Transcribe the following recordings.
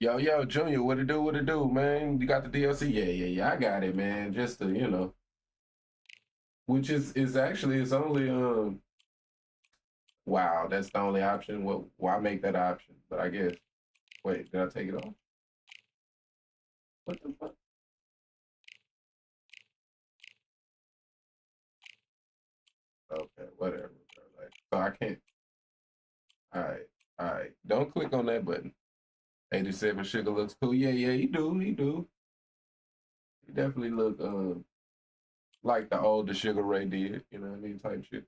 Yo, Junior, what it do, man? You got the DLC? Yeah, I got it, man. Just to, which is actually it's only wow, that's the only option. Well, why make that option? But I guess wait, did I take it off? What the fuck? Okay, whatever, bro. Like, so I can't. All right. Don't click on that button. 87 Sugar looks cool. Yeah, he do. He definitely look like the older Sugar Ray did. You know what I mean? Type shit.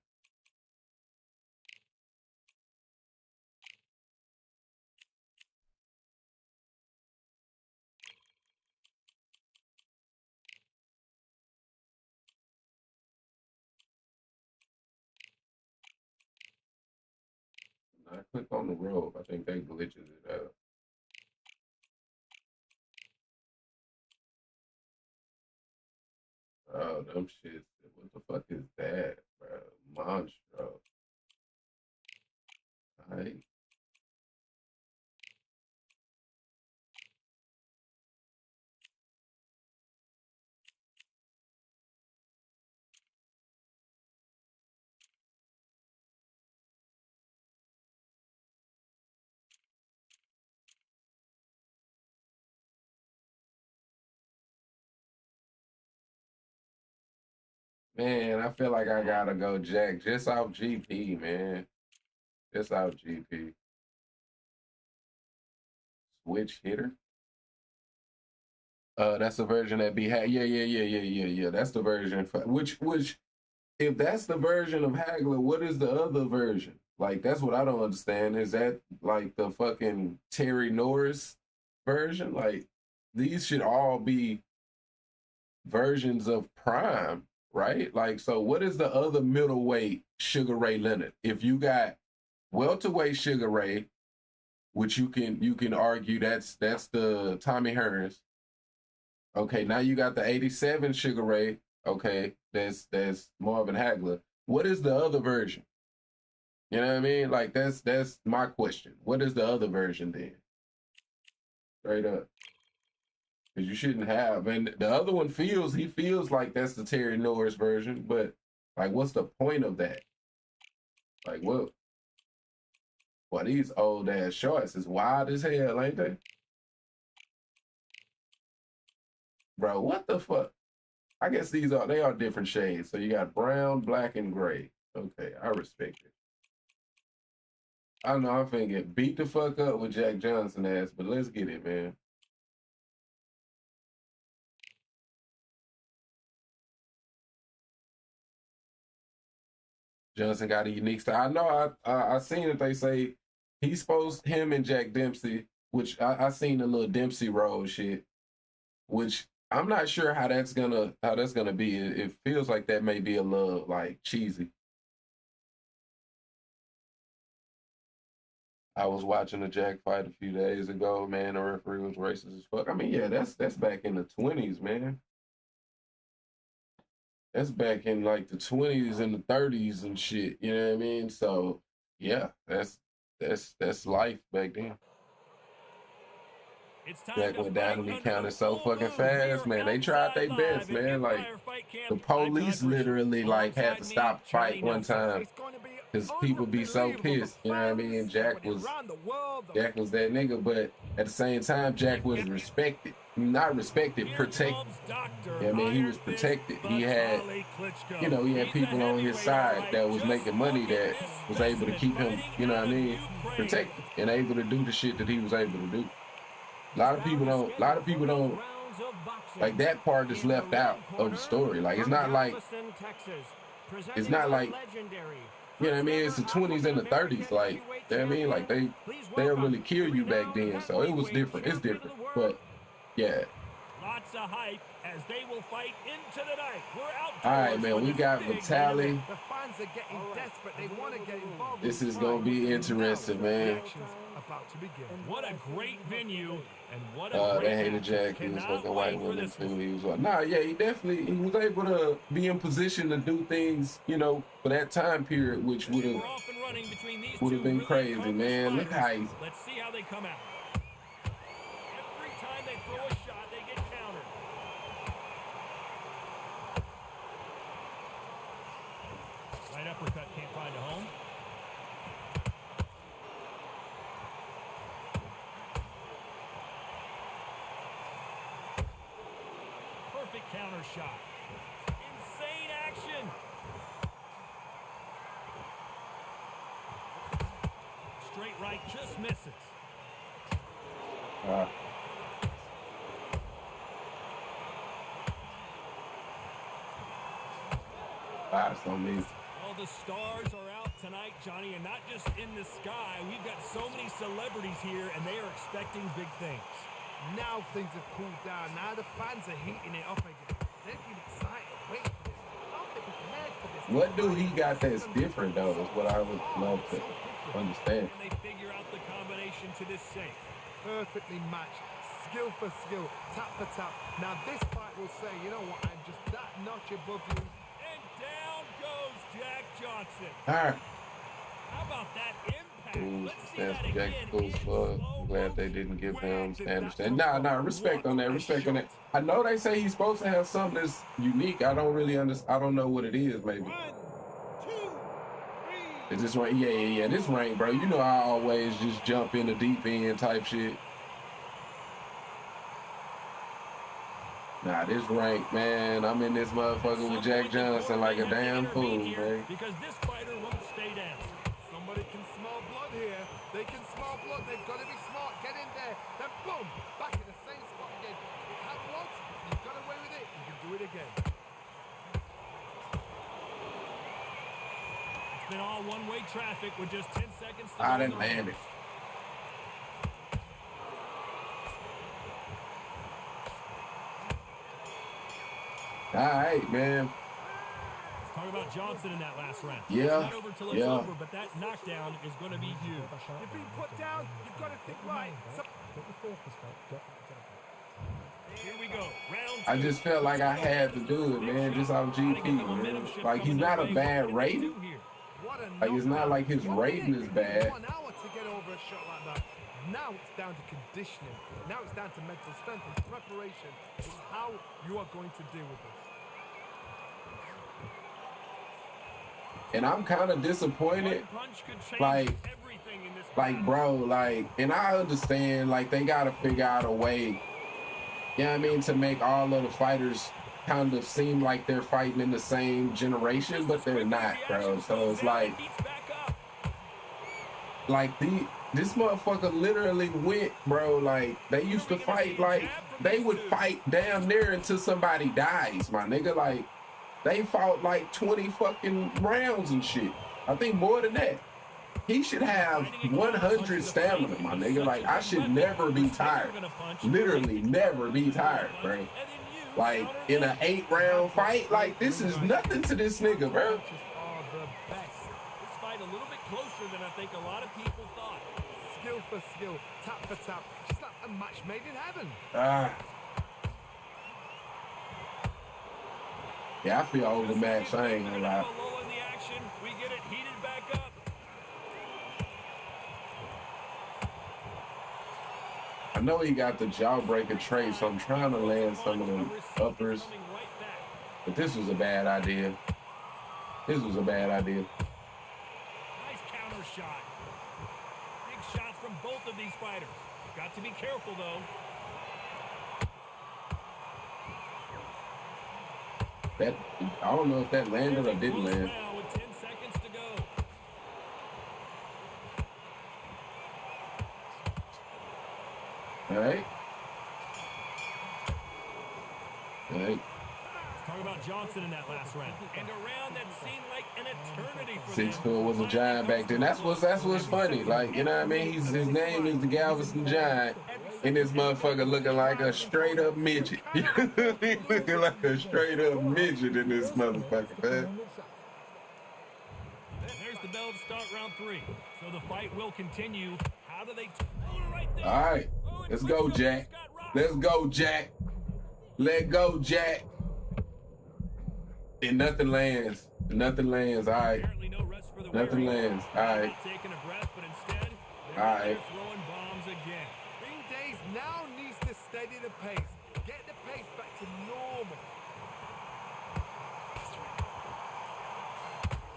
When I click on the robe, I think they glitches it out. Oh, them shits. What the fuck is that, bro? Monstro. Right? Man, I feel like I gotta go Jack just off GP, man. Just off GP. Switch hitter. That's the version that be yeah. That's the version for which if that's the version of Hagler, what is the other version? Like that's what I don't understand. Is that like the fucking Terry Norris version? Like these should all be versions of Prime, right? Like, so what is the other middleweight Sugar Ray Leonard? If you got welterweight Sugar Ray, which you can argue that's the Tommy Hearns. Okay, now you got the 87 Sugar Ray. Okay, that's Marvin Hagler. What is the other version? You know what I mean? Like that's my question. What is the other version then? Straight up. Because you shouldn't have. And the other one he feels like that's the Terry Norris version, but like what's the point of that? Like what? Well, these old ass shorts is wild as hell, ain't they? Bro, what the fuck? I guess they are different shades. So you got brown, black, and gray. Okay, I respect it. I know I'm finna get beat the fuck up with Jack Johnson ass, but let's get it, man. Johnson got a unique style. I know I seen that they say he's supposed him and Jack Dempsey, which I seen the little Dempsey roll shit, which I'm not sure how that's gonna be. It feels like that may be a little like cheesy. I was watching the Jack fight a few days ago, man. The referee was racist as fuck. I mean, yeah, that's back in the 20s, man. That's back in like the 20s and the 30s and shit. You know what I mean? So yeah, that's life back then. Jack went down and he counted so fucking fast, man. They tried their best, man. Like the police literally like had to stop the fight one time because people be so pissed. You know what I mean? Jack was that nigga, but at the same time, Jack was respected. Not respected, protected. Yeah, I mean, he was protected. He had people on his side that was making money that was able to keep him, you know what I mean, protected and able to do the shit that he was able to do. A lot of people don't like that part is left out of the story. Like it's not like you know what I mean? It's the 20s and the 30s. Like, you know what I mean? Like they'll really kill you back then. So it was different. It's different. But yeah. Lots of hype as they will fight into the night. All right, man. We got Vitaly. The fans are getting desperate. They want to get involved. This is gonna be interesting, man. About to begin. What a great venue and what a they hated Jack. He was fucking white women too. He was like, nah, yeah, he was able to be in position to do things, for that time period, which would have been crazy, man. Look how Let's see how they come out. uppercut can't find a home. Perfect counter shot. Insane action. Straight right, just misses. That's on me. Well, the stars are out tonight, Johnny, and not just in the sky. We've got so many celebrities here, and they are expecting big things. Now things have cooled down. Now the fans are heating it up again. They've been excited, waiting for this. How they prepared for this? What do he got that's different, though, is what I would love to understand. And they figure out the combination to this safe. Perfectly matched. Skill for skill. Tap for tap. Now this fight will say, you know what, I'm just that notch above you. And down goes Jack Johnson. All right. How about that impact? Ooh, Let's see that's that Jack again. Cool's In fuck. slow I'm glad they motion. didn't give him Granted, understand. that's Nah, respect on that, what a respect on that. shot. I know they say he's supposed to have something that's unique. I don't really understand. I don't know what it is, maybe. 1, 2, 3. Is this rank? Yeah. This rank, bro. You know I always just jump in the deep end type shit. Nah, this rank, man. I'm in this motherfucker with Jack Johnson like a damn fool, man. Because this fighter won't stay down. Somebody can smell blood here. They can smell blood. They've got to be smart. Get in there. Then boom, back in the same spot again. You had once, you got away with it. You can do it again. It's been all one-way traffic with just 10 seconds to go. I didn't land it. All right, man. Talk about Johnson in that last round. Yeah, It's not over till it's yeah. over, but that knockdown is going to be huge. You've been put down. You've got to think right. Here we go. Round 2. I just felt like I had to do it, man. Just off GP, man. Like, he's not a bad rating. Like, it's not like his rating is bad. 1 hour to get over a shot like that. Now it's down to conditioning. Now it's down to mental strength and preparation. It's how you are going to deal with this. And I'm kind of disappointed. One punch could change Like, everything in this Like, battle. bro, like, and I understand, like, they got to figure out a way, you know what I mean, to make all of the fighters kind of seem like they're fighting in the same generation, but they're not, bro. So it's like this motherfucker literally went, bro, like, they used to fight, like, they would fight damn near until somebody dies, my nigga. Like, they fought like 20 fucking rounds and shit. I think more than that. He should have 100 stamina, my nigga. Like, I should never be tired. Literally never be tired, bro. Like, in an 8-round fight, like, this is nothing to this nigga, bro. Punches are the best. This fight a little bit closer than I think a lot of people thought. Skill for skill, tap for tap. Just like a match made in heaven. Yeah, I feel overmatched. I ain't gonna lie. Low in the action. We get it heated back up. I know he got the jawbreaker trait, so I'm trying to land some of them uppers. But this was a bad idea. This was a bad idea. Nice counter shot. Big shots from both of these fighters. Got to be careful, though. That, I don't know if that landed or didn't land. Now with 10 seconds to go. All right. All right. Talk about Johnson in that last round. And a round that seemed like an eternity for 6'4" was a giant back then. That's what's funny. Like, you know what I mean? His name is the Galveston Giant. And this motherfucker looking like a straight up midget. He looking like a straight up midget in this motherfucker, man. There's the bell to start round 3. So the fight will continue. How do they... Oh, right there. All right. Let's go, Jack. Let's go, Jack. Let go, Jack. And nothing lands. Nothing lands. All right. Apparently no rest for the Nothing weary. lands. All right. Not taking a breath, but instead, All right. they're throwing bombs again. Ring Days now needs to steady the pace. Get the pace back to normal.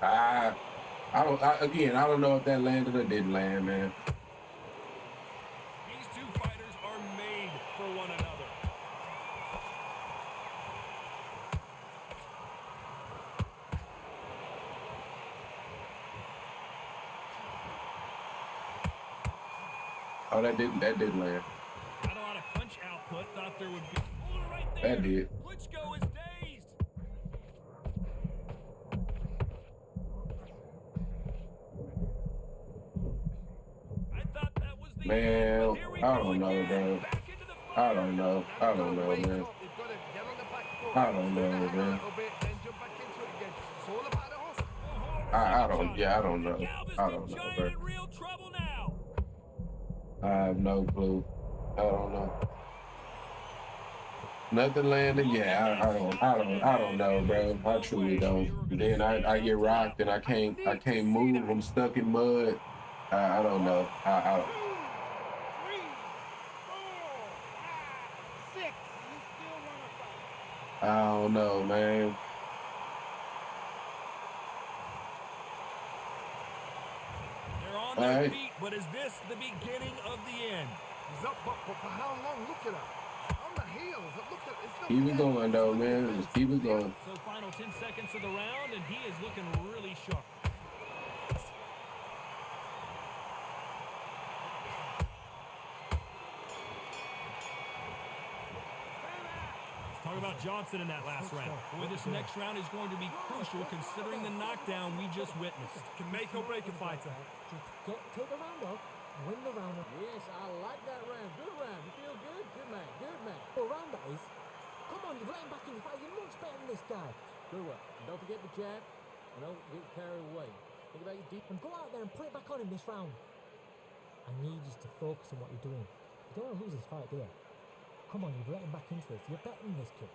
Again, I don't know if that landed or didn't land, man. These two fighters are made for one another. Oh, that didn't land. Not a lot of punch output. Thought there would be. Oh, right there. That did. Klitschko is dazed. I thought that was the Man, end, but here we I go don't know, again. bro. Back into the I fire. don't know, man. I don't know, man. You've got to get on the back foot. I don't know, Hang a man. little bit, then jump back into it again. It's all about the hustle. I don't know. I don't know, bro. In real trouble now. I have no clue. I don't know. Nothing landed. Yeah, I don't know, bro. I truly don't. Then I get rocked and I can't move. I'm stuck in mud. I don't know. 2, 3, 4, 5, 6. You still want to fight? I don't know, man. They're on their feet, but is this the beginning of the end? He's up, but for how long? Look at that. On the heels. Look at it's Keep it going, though, man. Just keep it going. So final 10 seconds of the round, and he is looking really sharp. Talk about Johnson in that last round. Boy, this next round is going to be crucial considering the knockdown we just witnessed. Can make or break a fighter. Take the round off, win the round. Yes, I like that round. Good round. You feel good? Good man. Good man. Well, round that is. Come on, you've let him back in the fight. You're much better than this guy. Good work. And don't forget the jab. And don't get carried away. Think about your deep. And go out there and put it back on him this round. I need you to focus on what you're doing. You don't want to lose this fight, do you? Come on, you've let him back into this. You're better than this kid.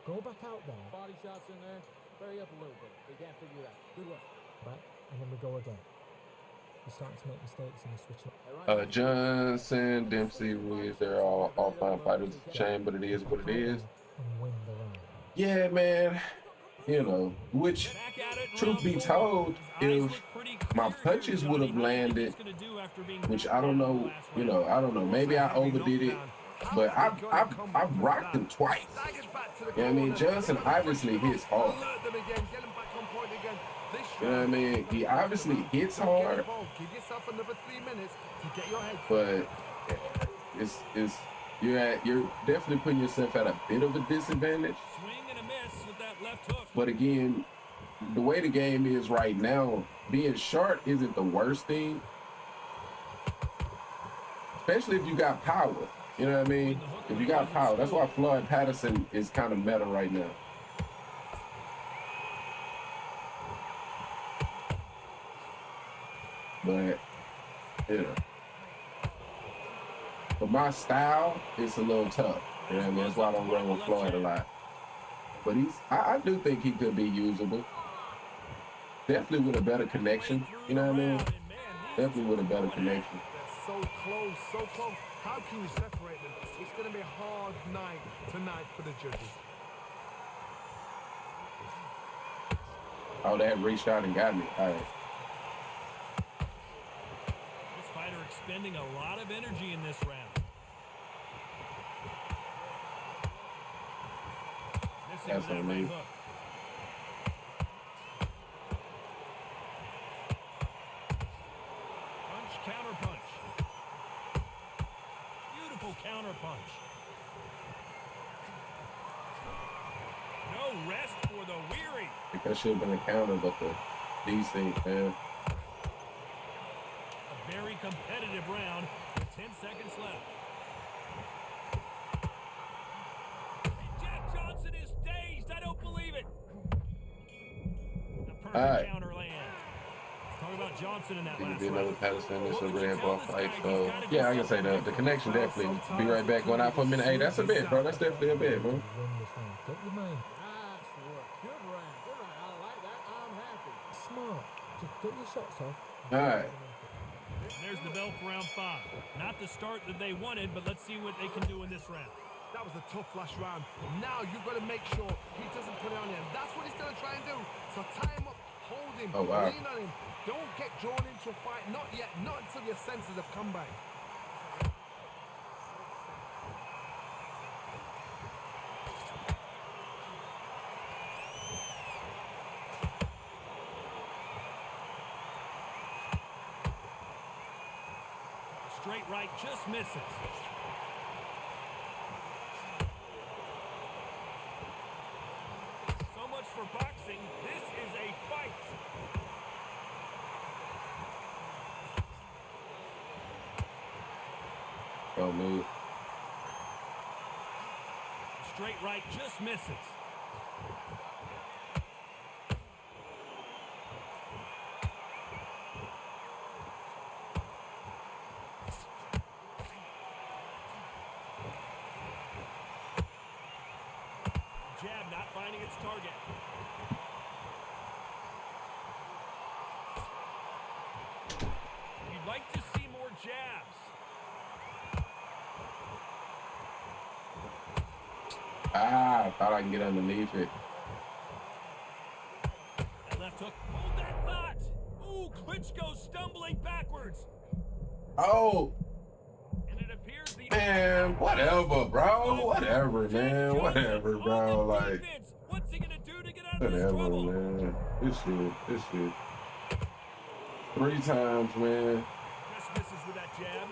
Go back out there. Body shots in there. Hurry up a little bit. They can't figure it out. Good work. Back, and then we go again. You're starting to make mistakes and you're switching up. Johnson, Dempsey, Ruiz, they're all fine fighters. It's a shame, but it is what it is. And win the round. Yeah, man. You know, which, truth be told, if my punches would have landed, which I don't know, I don't know. Maybe I overdid it. But I've rocked him twice. You know what I mean? Johnson obviously hits hard. You know what I mean? He obviously hits hard. But you're definitely putting yourself at a bit of a disadvantage. But again, the way the game is right now, being short isn't the worst thing. Especially if you got power. You know what I mean? If you got power, that's why Floyd Patterson is kind of meta right now. But, but my style is a little tough. You know what I mean? That's why I don't run with Floyd a lot. But I do think he could be usable. Definitely with a better connection. You know what I mean? Definitely with a better connection. So close, so close. How can you separate them? It's going to be a hard night tonight for the judges. Oh, that reached out and got me. All right. This fighter expending a lot of energy in this round. That's on me. Counter punch. Beautiful counter punch. No rest for the weary. I think that should have been a counter, but these things, man. A very competitive round with 10 seconds left. Jack Johnson is dazed. I don't believe it. The perfect counter lands. Talk about Johnson in that last be another Patterson. This is a red ball fight. So Yeah, I can say the connection definitely. Be right back. Going out for a minute. Hey, that's a bet, bro. That's definitely a bet, bro. Win this round. Get your mind. Nice work. Good round. Good round. I like that. I'm happy. Smart. Just get your shots off. All right. There's the bell for round 5. Not the start that they wanted, but let's see what they can do in this round. That was a tough last round. Now you've got to make sure he doesn't put it on you. And that's what he's going to try and do. So tie him up, hold him. Oh, wow. Lean on him. Don't get drawn into a fight. Not yet. Not until your senses have come back. Straight right just misses. So much for boxing. This is a fight. Don't move. Straight right just misses. Jab not finding its target. You'd like to see more jabs. I thought I can get underneath it. That left hook. Hold that thought. Ooh, Klitschko stumbling backwards. Oh, And it appears the man, whatever, bro. Whatever, man. Whatever, bro. Like, defense. What's he gonna do to get out of this whatever, trouble? man. This shit. 3 times, man. Just misses with that jab.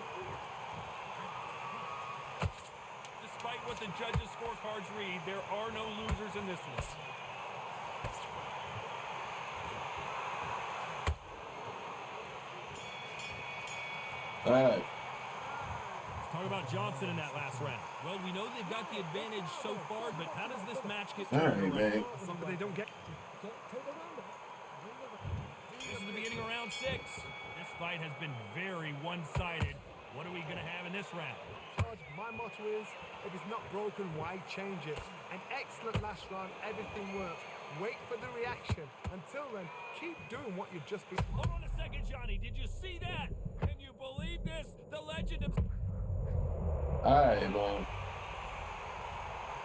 Despite what the judges' scorecards read, there are no losers in this one. All right. Let's talk about Johnson in that last round. Well, we know they've got the advantage so far, but how does this match get All turned right, around? man. Something they don't get. This is the beginning of round 6. This fight has been very one-sided. What are we going to have in this round? George, my motto is, if it's not broken, why change it? An excellent last round, everything worked. Wait for the reaction. Until then, keep doing what you've just been. Hold on a second, Johnny. Did you see that? Can you believe this? The legend of... All right, man.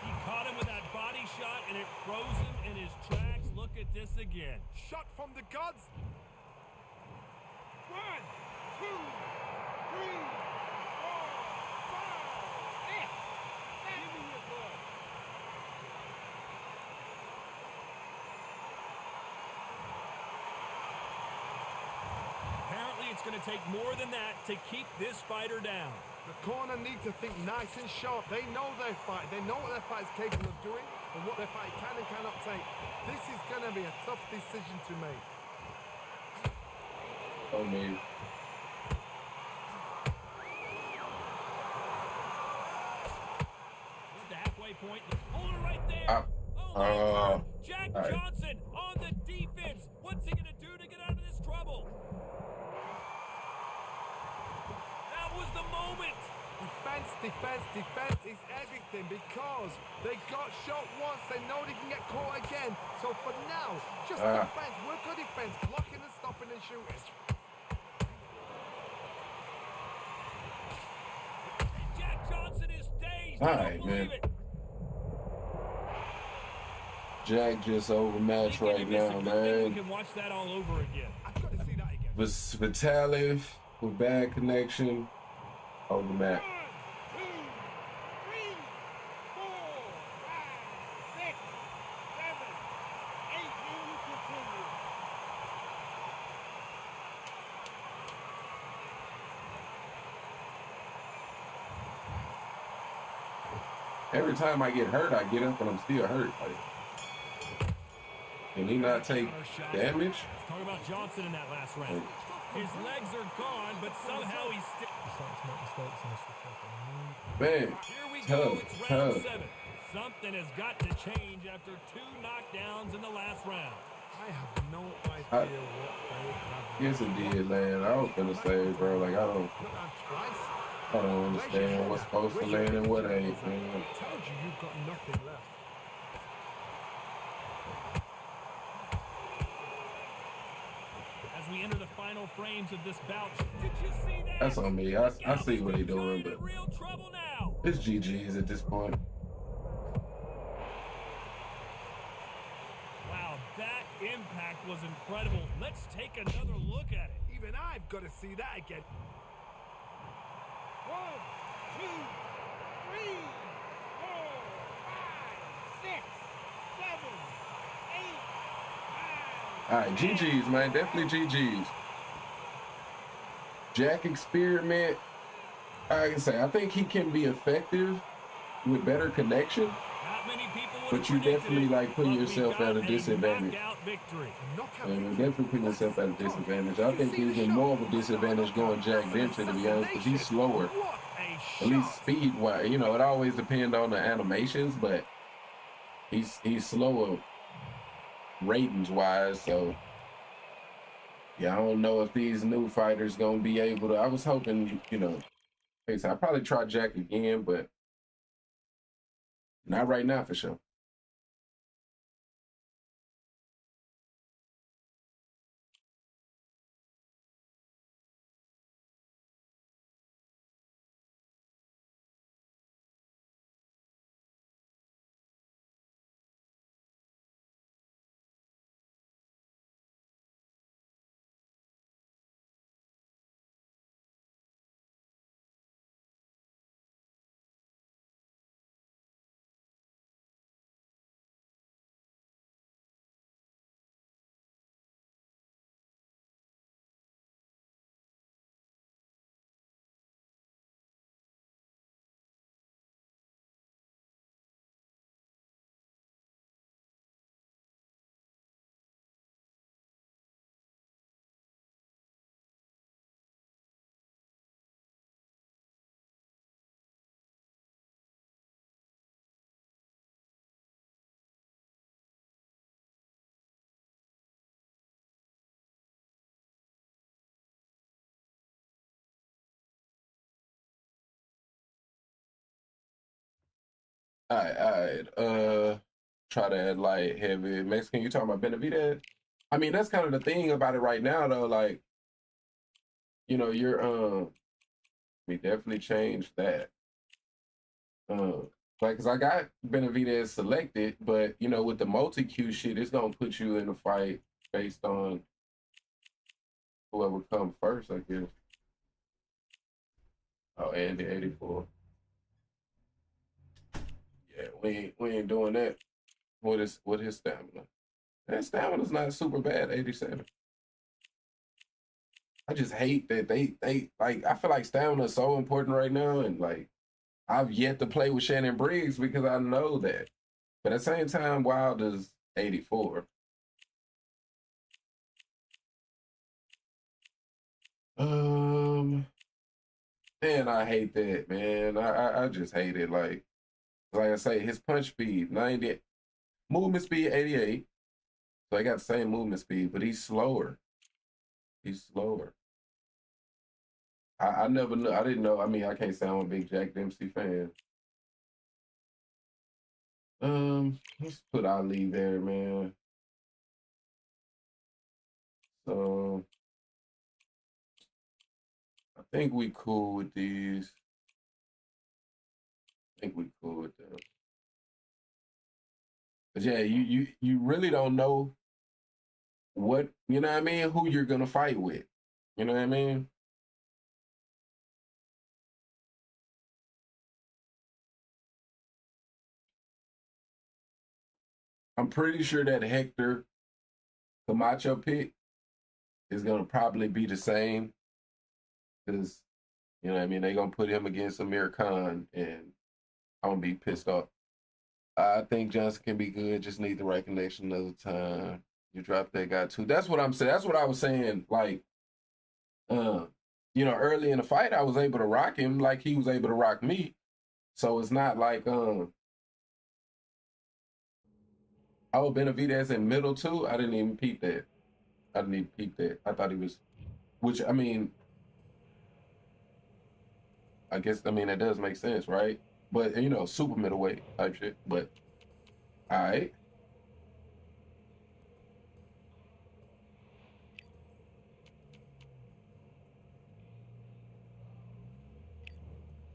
He caught him with that body shot, and it froze him in his tracks. Look at this again. Shot from the gods. 1, 2, 3, 4, 5, 6. Give me your blood. Apparently, it's going to take more than that to keep this fighter down. The corner need to think nice and sharp. They know their fight. They know what their fight is capable of doing and what their fight can and cannot take. This is going to be a tough decision to make. Don't move. At the halfway point, hold it right there. Oh, my God. Jack all right. Johnson on the defense. What's he going to do to get out of this trouble? That was the moment. Defense is everything because they got shot once. They know they can get caught again. So for now, just defense. Work on defense. Blocking and stopping and shooting. Jack Johnson is dazed. All I don't right, believe man. it. Jack just overmatched right now, We man. can watch that all over again. I've got to see that again. Vitaly with bad connection. Overmatched. 1, 2, 3, 4, 5, 6, 7, 8. You continue. Every time I get hurt, I get up and I'm still hurt. Like, can he not take damage? Let's talk about Johnson in that last round. His legs are gone, but somehow he's still... Man, Here we go. tough, It's round tough. 7. Something has got to change after 2 knockdowns in the last round. I have no idea what they have. Yes, it did, man. I was gonna say, bro, like, I don't understand what's supposed to land and what ain't, man. I told you you've got nothing left. As we enter the final frames of this bout, did you see that? That's on me. I see what he doing, Giant but in real trouble now. it's GG's at this point. Wow, that impact was incredible. incredible. Let's take another look at it. Even I've got to see that again. 1, 2, 3, 4, 5, 6, 7, 8, 9. All right, GG's, man. Definitely GG's. Jack experiment. I can say, I think he can be effective with better connection, Not many people would but have you predicted definitely it, like putting but we yourself got at a a disadvantage. knockout victory. And you're definitely putting yourself at a disadvantage. I think even more of a disadvantage going Jack Dempsey, to be honest, because he's slower. What a At least shot. speed-wise. You know, it always depends on the animations, but he's slower ratings-wise, so yeah, I don't know if these new fighters gonna be able to. I was hoping, you know, I'll probably try Jack again, but not right now for sure. All right. Try to add light, heavy. Mexican, you talking about Benavidez? I mean, that's kind of the thing about it right now, though. Like, you know, we definitely changed that. Like, cause I got Benavidez selected, but you know, with the multi-Q shit, it's gonna put you in a fight based on whoever come first, I guess. Oh, Andy 84. Yeah, we ain't doing that. What his stamina? That stamina's not super bad, 87. I just hate that they like. I feel like stamina is so important right now, and like I've yet to play with Shannon Briggs because I know that. But at the same time, Wilder's 84. Man, I hate that, man. I just hate it. Like I say, his punch speed 90, movement speed 88. So he got the same movement speed, but he's slower. He's slower. I never knew. I didn't know. I mean, I can't say I'm a big Jack Dempsey fan. Let's put Ali there, man. So I think we cool with these. I think we cool with them. But yeah, you really don't know what, you know what I mean, who you're gonna fight with. You know what I mean? I'm pretty sure that Hector Camacho pick is gonna probably be the same because you know what I mean, they're gonna put him against Amir Khan and I'm gonna be pissed off. I think Johnson can be good, just need the right connection another time. You drop that guy too. That's what I'm saying. That's what I was saying. Like, you know, early in the fight, I was able to rock him like he was able to rock me. So it's not like, oh, Benavidez in middle too. I didn't even peep that. I didn't even peep that. I thought he was, which I mean, I guess that does make sense, right? But you know, super middleweight type shit. But all right.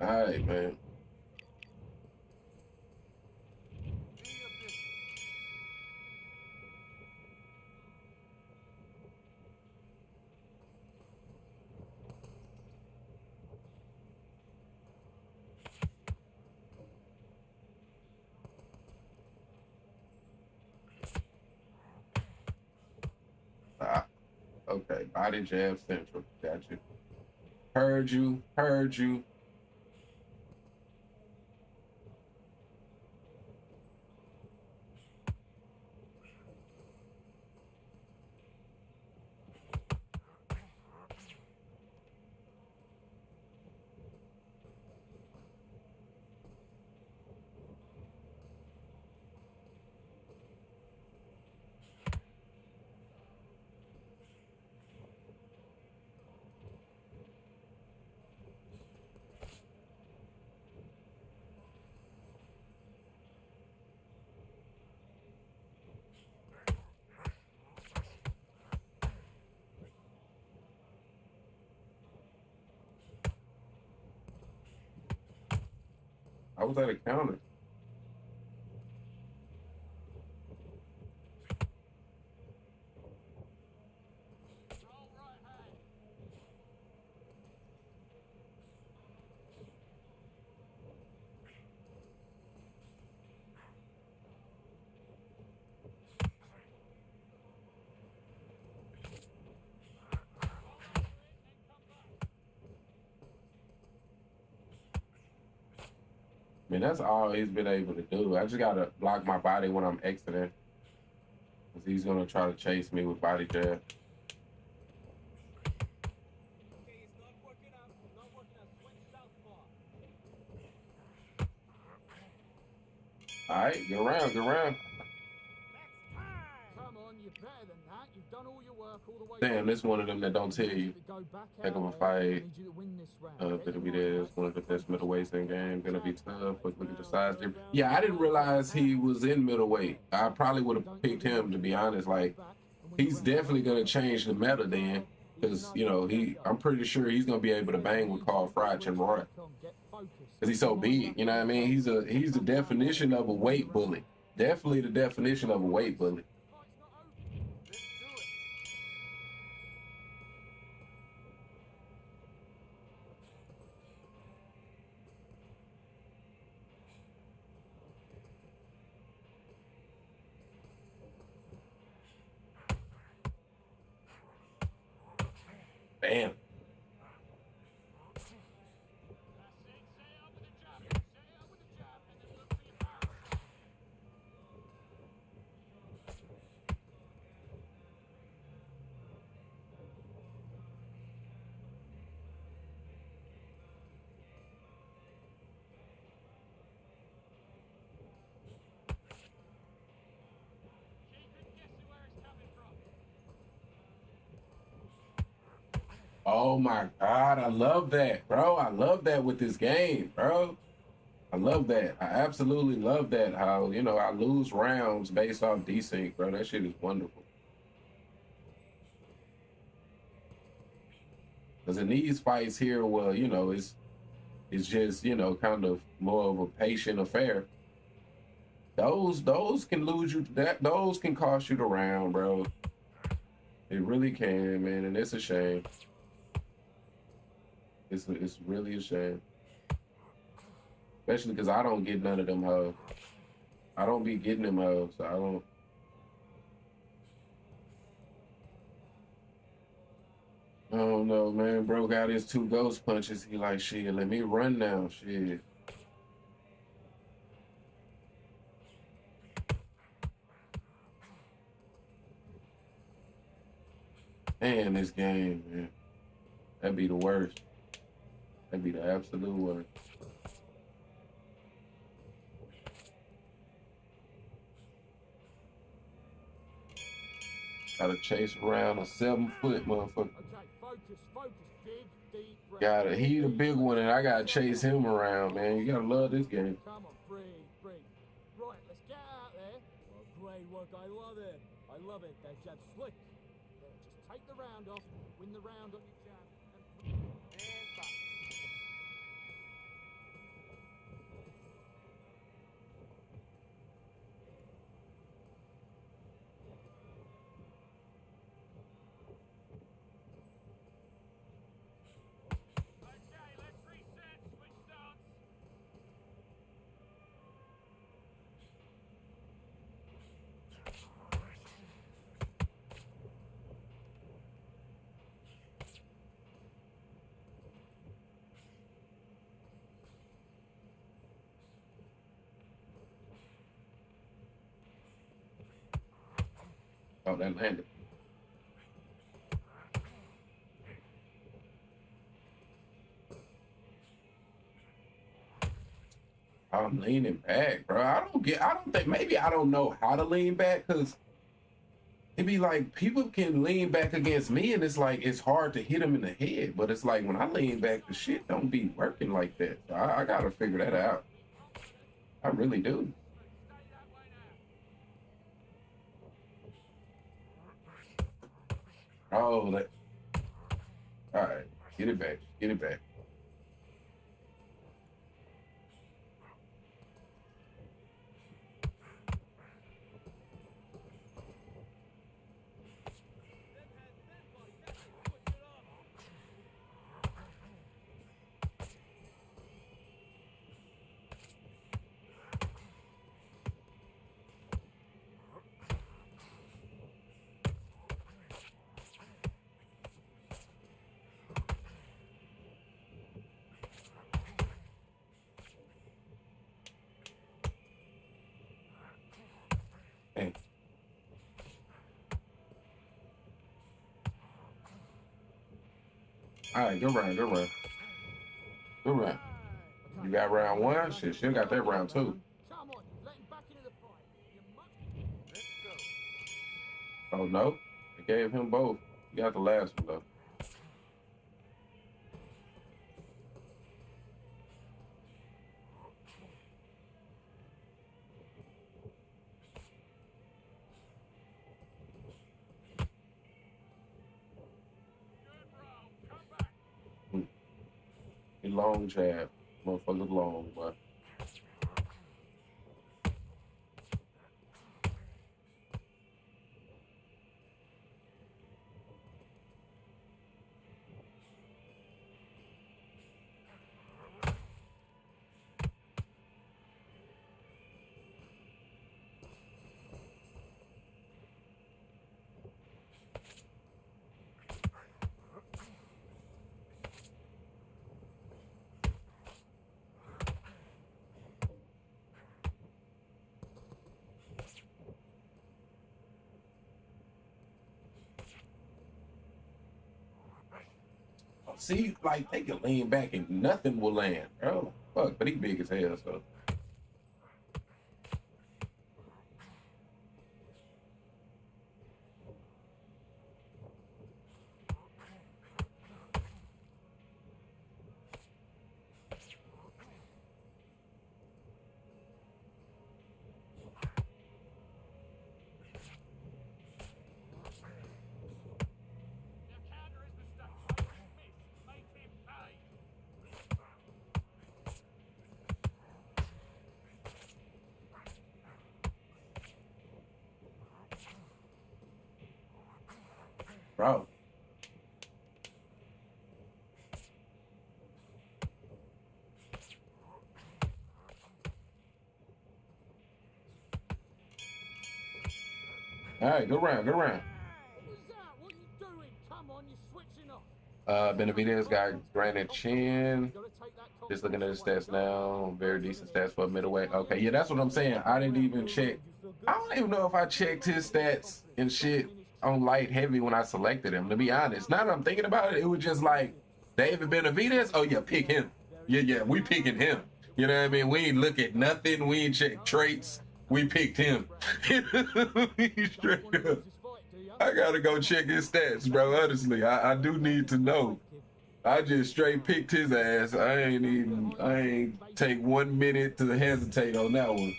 All right, man. Okay, body jab central. Got you. Heard you. Heard you. I was at a counter. I mean, that's all he's been able to do. I just gotta block my body when I'm exiting, because he's gonna try to chase me with body jab. All right, get around, get around. Come on, you're better than that. You've done all your work all the way. Damn, this one of them that don't tell you. Heck of a fight. Gonna be there. It's one of the best middleweights in the game. Gonna be tough. But look at the size difference. Yeah, I didn't realize he was in middleweight. I probably would have picked him, to be honest. Like, he's definitely gonna change the meta then. Because, you know, I'm pretty sure he's gonna be able to bang with Carl Froch and Roy. Because he's so big, you know what I mean? He's the definition of a weight bully. Definitely the definition of a weight bully. Bam. Oh my God, I love that, bro. I love that with this game, bro. I love that. I absolutely love that. How, you know, I lose rounds based off desync, bro. That shit is wonderful. Because in these fights here, well, you know, it's just, you know, kind of more of a patient affair. Those can lose you. Those can cost you the round, bro. It really can, man, and it's a shame. It's really a shame. Especially because I don't get none of them hoes. I don't be getting them hoes, so I don't. I don't know, man. Bro got his 2 ghost punches. He like, shit, let me run now, shit. Man, this game, man. That'd be the worst. That'd be the absolute worst. Gotta chase around a 7-foot motherfucker. Okay, focus, big, deep breath. Gotta, he the big one, and I gotta chase him around, man. You gotta love this game. Come on, breathe. Right, let's get out there. Oh, great work, I love it. That jab's slick. There, just take the round off, win the round on your jab, and back. Okay, let's reset. Switch stance. Oh, that landed. I'm leaning back, bro. I don't think, maybe I don't know how to lean back because it'd be like people can lean back against me and it's like it's hard to hit them in the head. But it's like when I lean back, the shit don't be working like that. So I gotta figure that out. I really do. Oh, that, all right. Get it back. Get it back. Hey. All right, good round, good round. Good round. You got round one? Shit, she got that round two. Come on, let him back into the fight. You must... Let's go. Oh, no. I gave him both. You got the last one, though. A long jab. Motherfucker's long, but. See, like, they can lean back and nothing will land, bro. Fuck, but he big as hell, so. Bro. All right, good round, good round. What was that? What you doing? Come on, you're switching off. Benavidez got granted chin. Gotta take that Just looking at his confidence stats away. now. Very decent stats for a middleweight. Okay, yeah, that's what I'm saying. I didn't even check. I don't even know if I checked his stats and shit on light heavy when I selected him, to be honest. Now that I'm thinking about it, it was just like David Benavidez. Oh, yeah, pick him. Yeah, we picking him. You know what I mean? We ain't look at nothing. We ain't check traits. We picked him. Straight up. I gotta go check his stats, bro. Honestly, I do need to know. I just straight picked his ass. I ain't take 1 minute to hesitate on that one.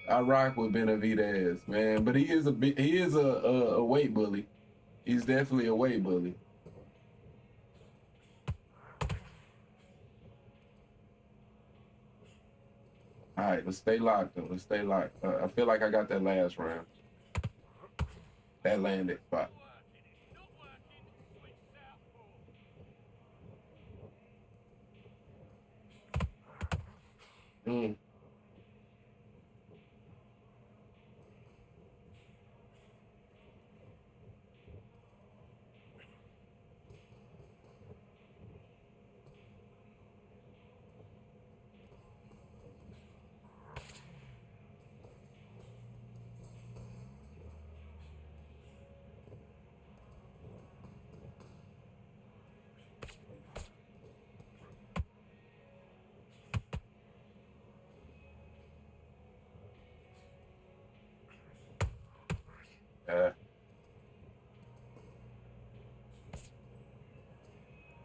I rock with Benavidez, man, but he is a weight bully. He's definitely a weight bully. All right, let's stay locked though. Let's stay locked. I feel like I got that last round. That landed spot. Mm.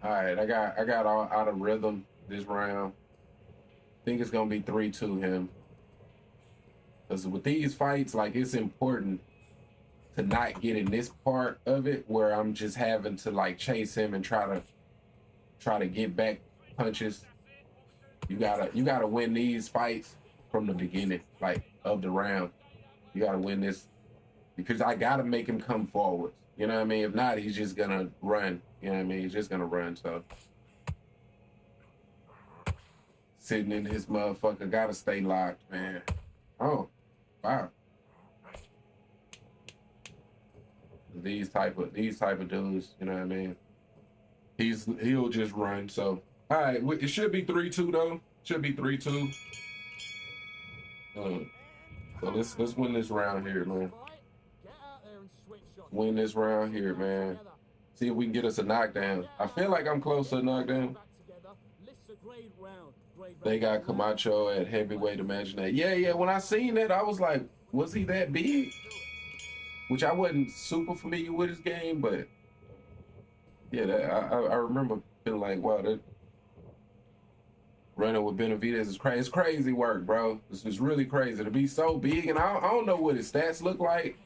All right, I got all out of rhythm this round. Think it's gonna be 3-2 him. Because with these fights, like it's important to not get in this part of it where I'm just having to like chase him and try to get back punches. You gotta win these fights from the beginning, like of the round. You gotta win this because I gotta make him come forward. You know what I mean? If not, he's just gonna run. You know what I mean? He's just gonna run. So sitting in his motherfucker gotta stay locked, man. Oh, wow. These type of dudes, you know what I mean? He'll just run. So all right, it should be 3-2 though. Should be 3-2. So let's win this round here, man. Win this round here, man. See if we can get us a knockdown. I feel like I'm close to a knockdown. They got Camacho at heavyweight. Imagine that. Yeah. When I seen that, I was like, was he that big? Which I wasn't super familiar with his game, but yeah, I remember feeling like, wow, that running with Benavidez is crazy. It's crazy work, bro. It's really crazy to be so big, and I don't know what his stats look like,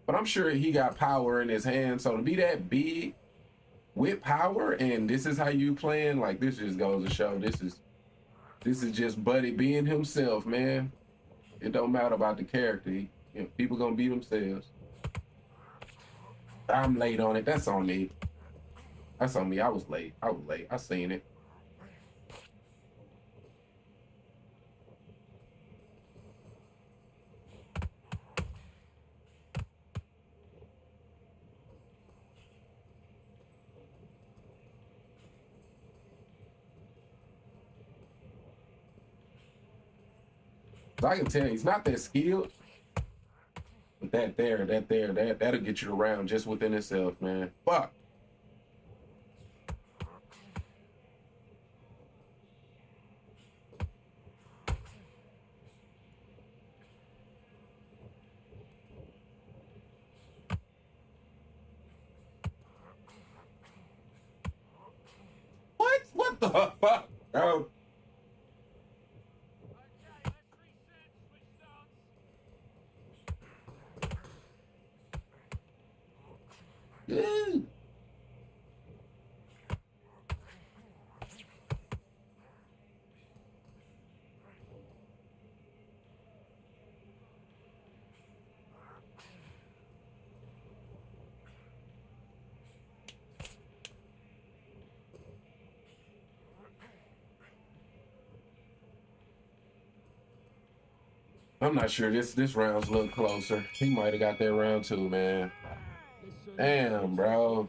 but I'm sure he got power in his hand. So to be that big with power, and this is how you playing, like this just goes to show this is just Buddy being himself, man. It don't matter about the character. People gonna be themselves. I'm late on it. That's on me. That's on me. I was late. I seen it. I can tell he's not that skilled. But that'll get you around just within itself, man. Fuck. What the fuck, bro? Ooh. I'm not sure this round's a little closer. He might have got that round too, man. Damn, bro.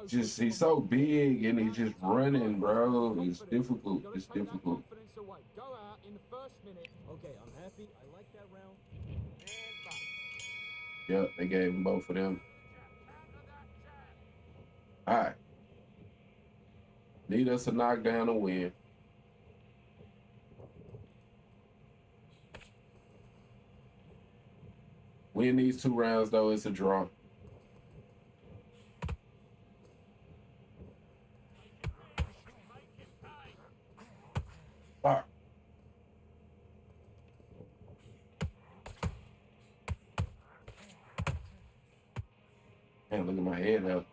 Just he's so big and he's just running, bro. It's difficult. It's difficult. Go out in the first minute. Okay, I'm happy. I like that round. Yep, they gave him both of them. All right. Need us a knockdown to win. Win these 2 rounds, though, it's a draw. Fuck. Man, look at my head up.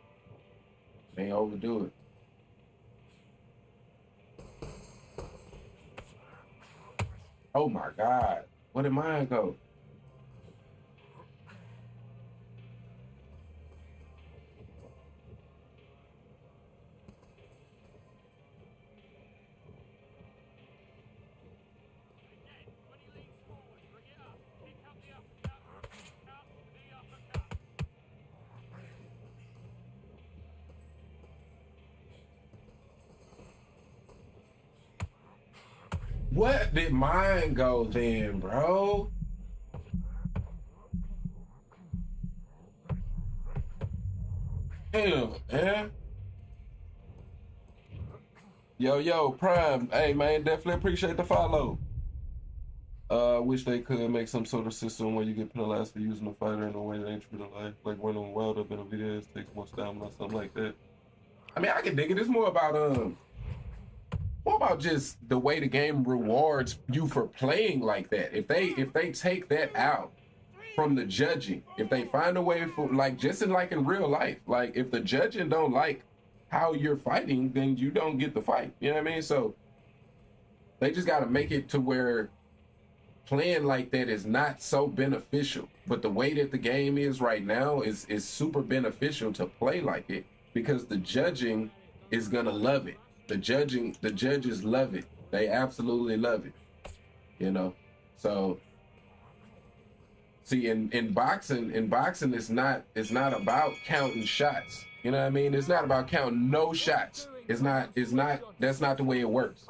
Ain't overdo it. Oh my God. Where did mine go? What did mine go then, bro? Damn, man. Yo, Prime. Hey, man, definitely appreciate the follow. Wish they could make some sort of system where you get penalized for using a fighter in a way that ain't true to life. Like when on Wild Up in a video takes more stamina or something like that. I mean, I can dig it. It's more about just the way the game rewards you for playing like that. If they take that out from the judging, if they find a way for, like, just in real life, like if the judging don't like how you're fighting, then you don't get the fight. You know what I mean? So they just got to make it to where playing like that is not so beneficial. But the way that the game is right now is super beneficial to play like it, because the judging is gonna love it. The judges love it. They absolutely love it. You know? So see, in boxing, it's not about counting shots. You know what I mean? It's not about counting no shots. It's not that's not the way it works.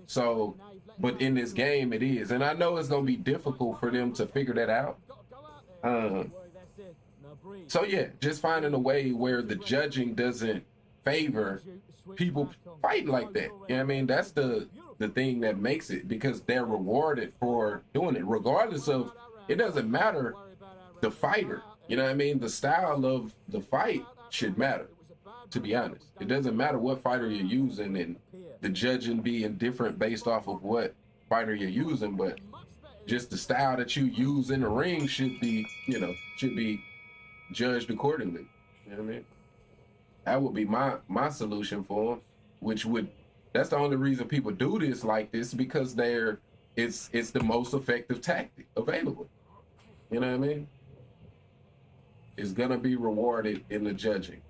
So, but in this game it is. And I know it's gonna be difficult for them to figure that out. So yeah, just finding a way where the judging doesn't favor people fighting like that. You know what I mean? That's the thing that makes it, because they're rewarded for doing it, regardless of, it doesn't matter the fighter. You know what I mean? The style of the fight should matter, to be honest. It doesn't matter what fighter you're using, and the judging being different based off of what fighter you're using, but just the style that you use in the ring should be, should be judged accordingly. You know what I mean? That would be my solution for them, that's the only reason people do this like this, because it's the most effective tactic available. You know what I mean? It's gonna be rewarded in the judging.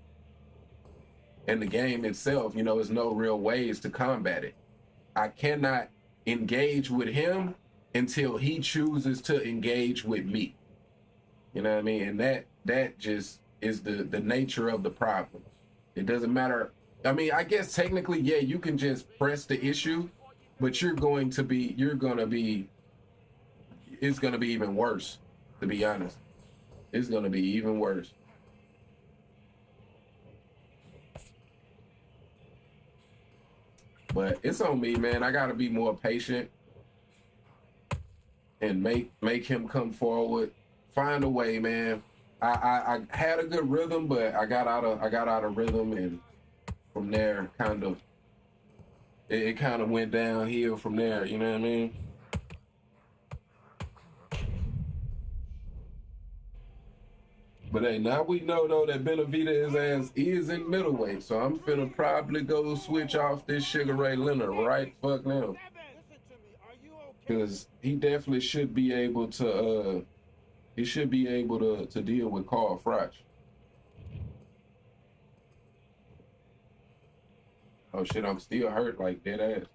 And the game itself, there's no real ways to combat it. I cannot engage with him until he chooses to engage with me. You know what I mean? And that just is the nature of the problem. It doesn't matter. I mean, I guess technically, yeah, you can just press the issue, but it's gonna be even worse, to be honest. It's gonna be even worse. But it's on me, man. I gotta be more patient and make him come forward. Find a way, man. I had a good rhythm, but I got out of rhythm, and from there, it kind of went downhill from there. You know what I mean? But hey, now we know though that Benavidez' ass is in middleweight, so I'm finna probably go switch off this Sugar Ray Leonard right fuck now, because he definitely should be able to deal with Carl Froch. Oh shit, I'm still hurt like dead ass.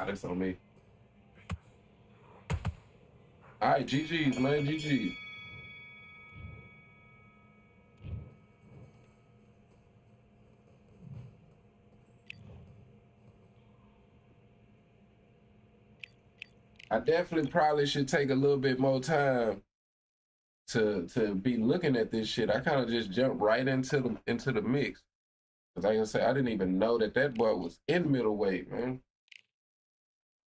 That's on me. All right, GG's, man, GG's. I definitely probably should take a little bit more time to be looking at this shit. I kind of just jumped right into the mix. Cause like I said, I didn't even know that boy was in middleweight, man.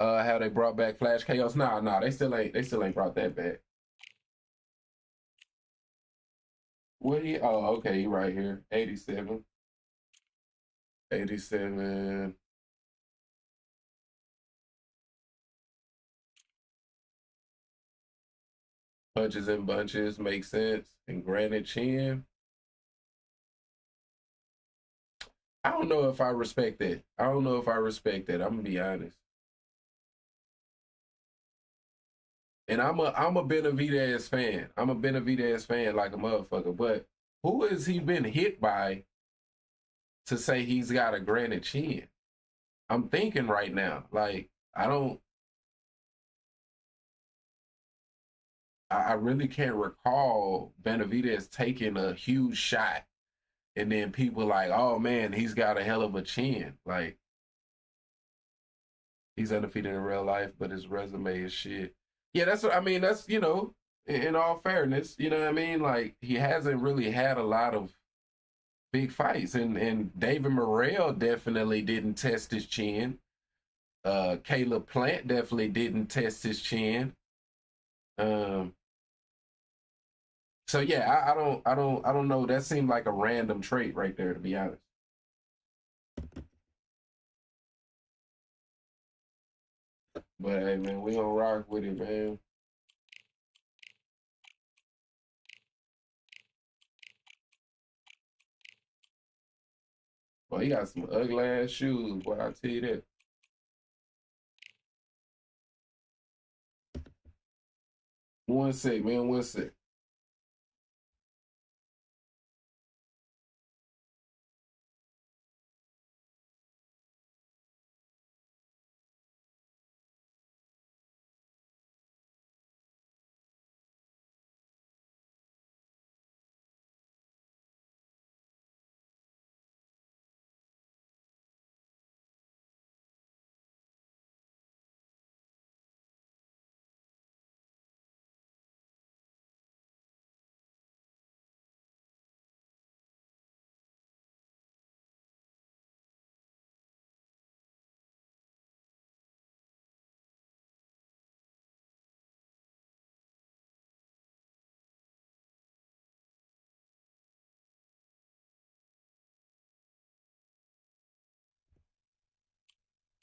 How they brought back Flash Chaos? Nah, they still ain't brought that back. What he? Oh, okay, he right here. 87. 87. Punches and bunches make sense. And Granite Chin. I don't know if I respect that. I'm gonna be honest. And I'm a Benavidez fan. I'm a Benavidez fan like a motherfucker. But who has he been hit by to say he's got a granite chin? I'm thinking right now. Like, I really can't recall Benavidez taking a huge shot and then people like, oh man, he's got a hell of a chin. Like, he's undefeated in real life, but his resume is shit. Yeah, that's what I mean. That's, In all fairness, you know what I mean? Like he hasn't really had a lot of big fights, and David Morrell definitely didn't test his chin. Caleb Plant definitely didn't test his chin. Um, so yeah, I don't know. That seemed like a random trait right there, to be honest. But hey, man, we gonna rock with it, man. Well, he got some ugly ass shoes, boy. I tell you that. One sec, man. One sec.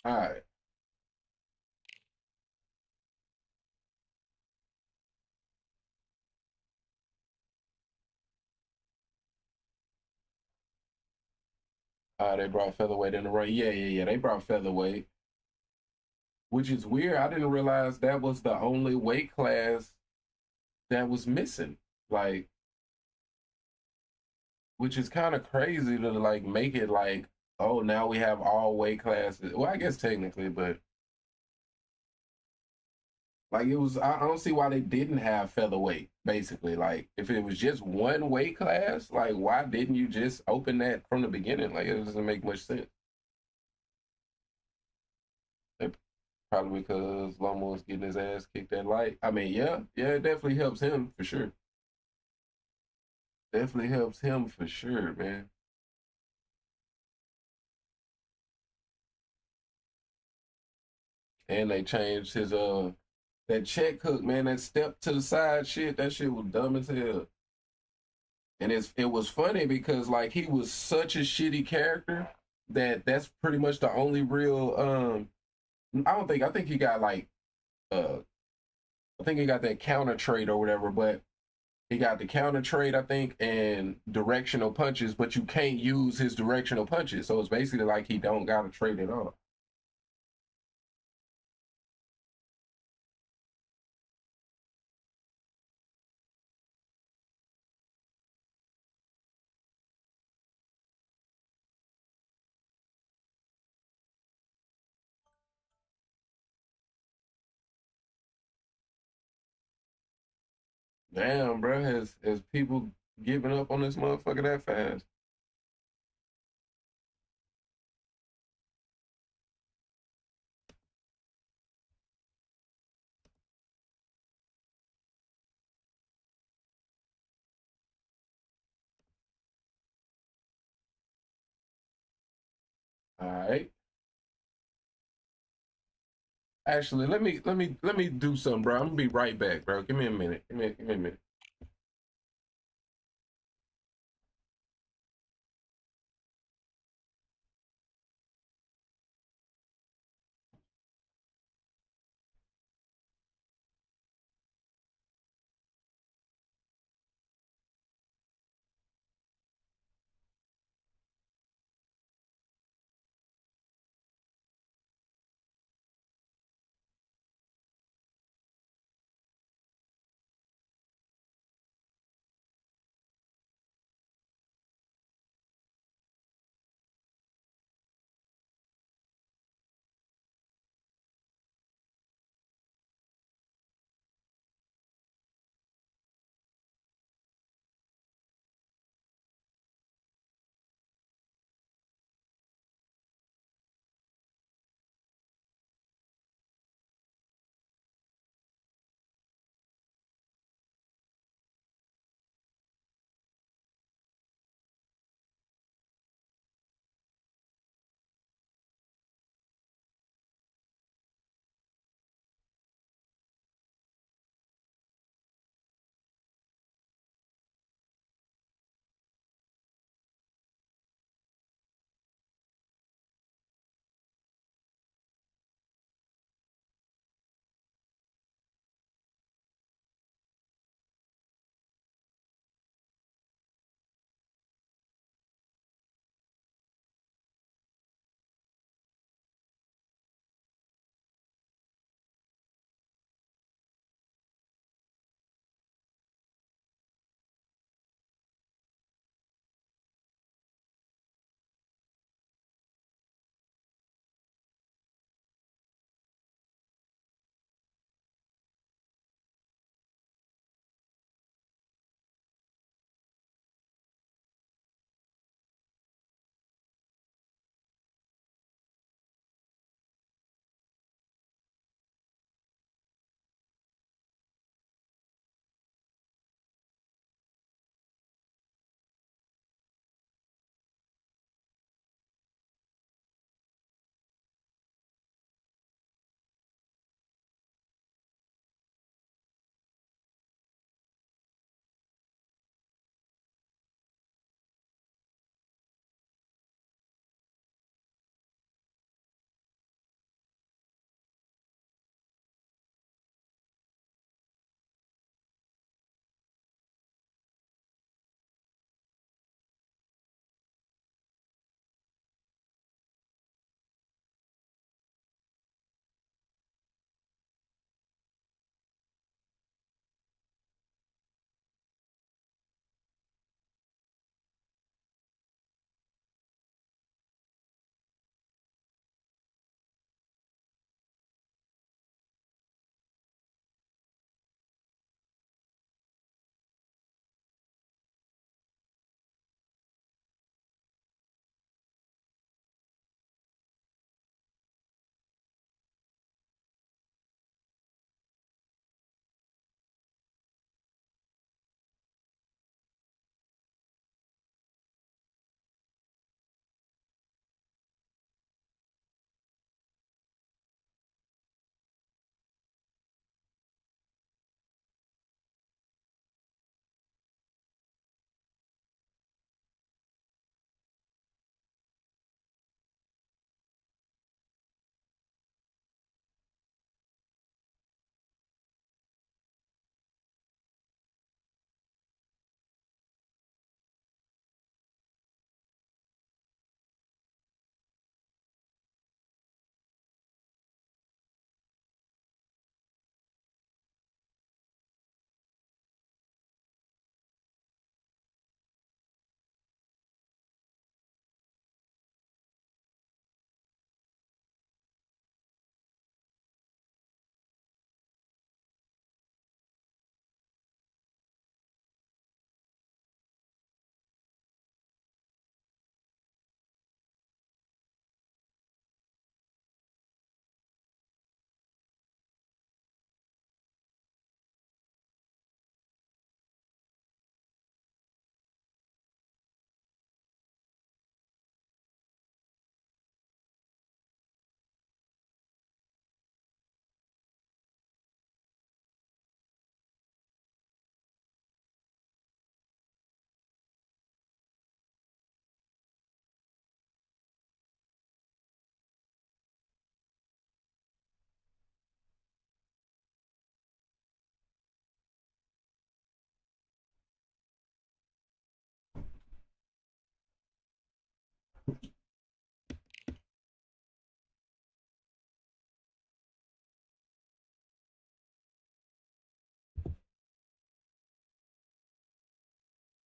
All right. They brought featherweight in the ring. Yeah, yeah, yeah. They brought featherweight, which is weird. I didn't realize that was the only weight class that was missing. Like, which is kind of crazy to like make it like, oh, now we have all weight classes. Well, I guess technically, but like it was. I don't see why they didn't have featherweight. Basically, like if it was just one weight class, like why didn't you just open that from the beginning? Like it doesn't make much sense. They, probably because Lomo was getting his ass kicked at light. I mean, yeah, yeah, it definitely helps him for sure. Definitely helps him for sure, man. And they changed his that check hook, man, that step to the side shit, that shit was dumb as hell. And it was funny because like he was such a shitty character that that's pretty much the only real I think he got like uh I think he got that counter trade or whatever, but he got the counter trade, I think, and directional punches, but you can't use his directional punches. So it's basically like he don't got a trade at all. Damn, bro, has people giving up on this motherfucker that fast? All right. Actually, let me do something, bro. I'm gonna be right back, bro. Give me a minute. Give me a minute.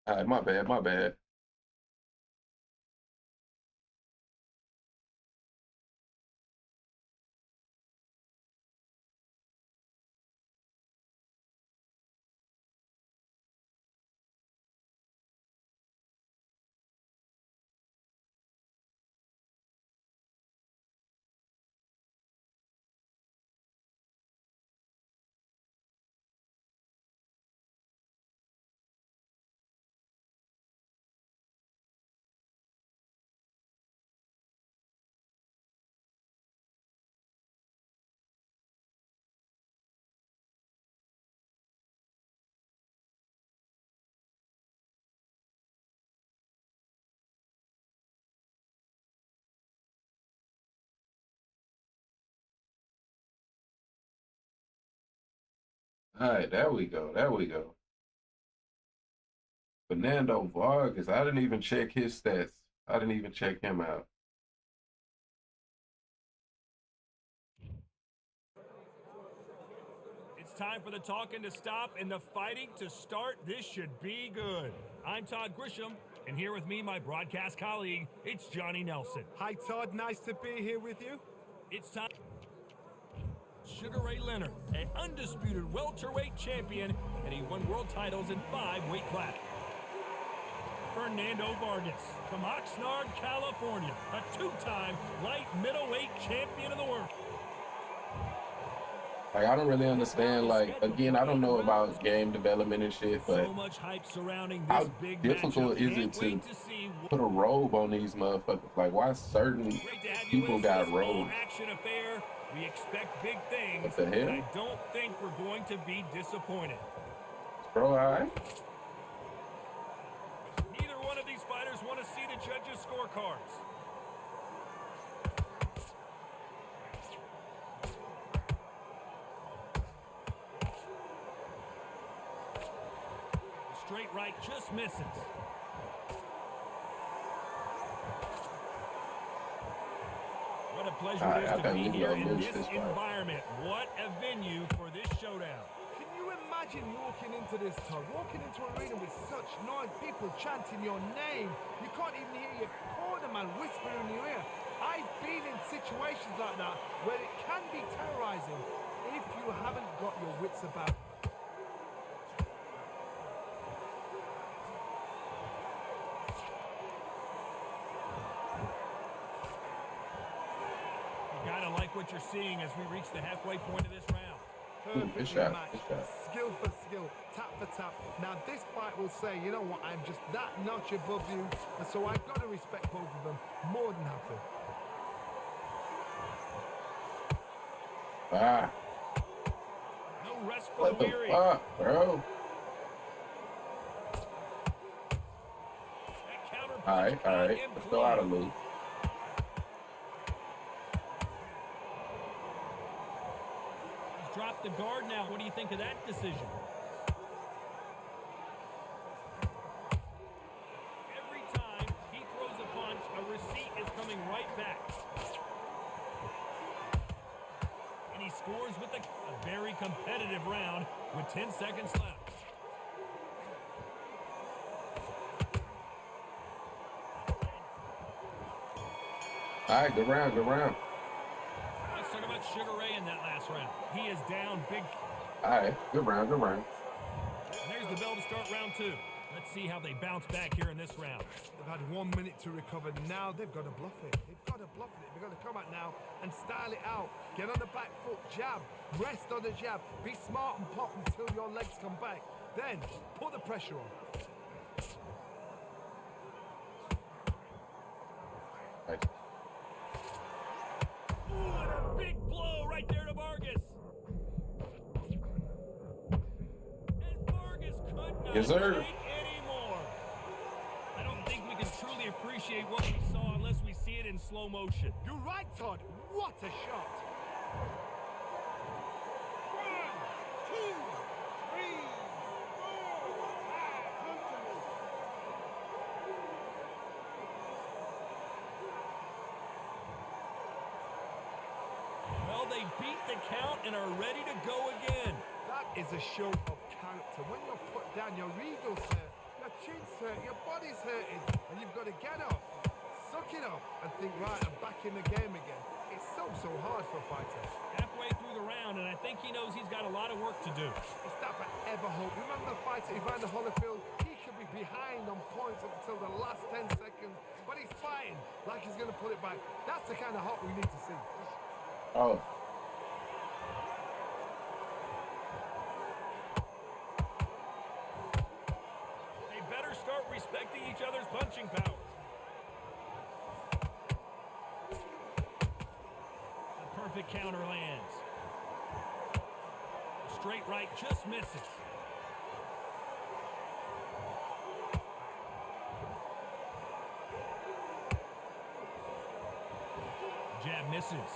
All right, my bad, my bad. All right, there we go. There we go. Fernando Vargas. I didn't even check his stats. I didn't even check him out. It's time for the talking to stop and the fighting to start. This should be good. I'm Todd Grisham, and here with me, my broadcast colleague, it's Johnny Nelson. Hi, Todd. Nice to be here with you. It's time. Sugar Ray Leonard, an undisputed welterweight champion, and he won world titles in 5 weight classes. Fernando Vargas from Oxnard, California, a 2-time light middleweight champion of the world. Like, I don't really understand. Like, again, I don't know about game development and shit, but So much hype surrounding how this big difficult matchup. is it Can't to wait see put a robe on these motherfuckers? Like, why certain Great to have you people with got us. robes? Action affair. We expect big things. What the hell? And I don't think we're going to be disappointed. Bro, all right. Neither one of these fighters want to see the judges' scorecards. The straight right just misses. What a pleasure it is I to think be we here gonna in lose this this fight. environment. What a venue for this showdown. Can you imagine walking into this, Todd? Walking into an arena with such noise, people chanting your name. You can't even hear your cornerman whispering in your ear. I've been in situations like that where it can be terrorizing if you haven't got your wits about. You gotta like what you're seeing as we reach the halfway point of this round. Perfectly shot, matched, good shot. skill for skill, tap for tap. Now this fight will say, you know what, I'm just that notch above you, and so I've got to respect both of them more than happy. Ah, No rest for what the the weary. fuck, bro? That counter punch All right, all caught right. him Let's go out of clean. loop. He's dropped the guard now. What do you think of that decision? Every time he throws a punch, a receipt is coming right back. And he scores with a very competitive round with 10 seconds left. All right, good round, good round. Let's talk about Sugar Ray in that last round. He is down big. All right, good round, good round. And there's the bell to start round 2. Let's see how they bounce back here in this round. They've had 1 minute to recover. Now they've got to bluff it. They've got to bluff it. They've got to come out now and style it out. Get on the back foot, jab, rest on the jab. Be smart and pop until your legs come back. Then put the pressure on. Right. Ooh, and a big blow right there to Vargas. And Vargas could not Yes, sir. take anymore. I don't think we can truly appreciate what we saw unless we see it in slow motion. You're right, Todd. What a shot. 1, 2, 3, 4, 5. Come to me. Well, they beat the count and are ready to go again. That is a show of character. When you're put down, your ego, sir, you're chin's hurt, your body's hurting, and you've got to get up, suck it up, and think, right, I'm back in the game again. It's so hard for a fighter. Halfway through the round, and I think he knows he's got a lot of work to do. It's that I ever hope. Remember the fighter Evander Holyfield? He could be behind on points up until the last 10 seconds, but he's fighting like he's going to pull it back. That's the kind of hope we need to see. Oh. They better start respecting each other's punching power. The perfect counter lands. Straight right just misses. Jab misses.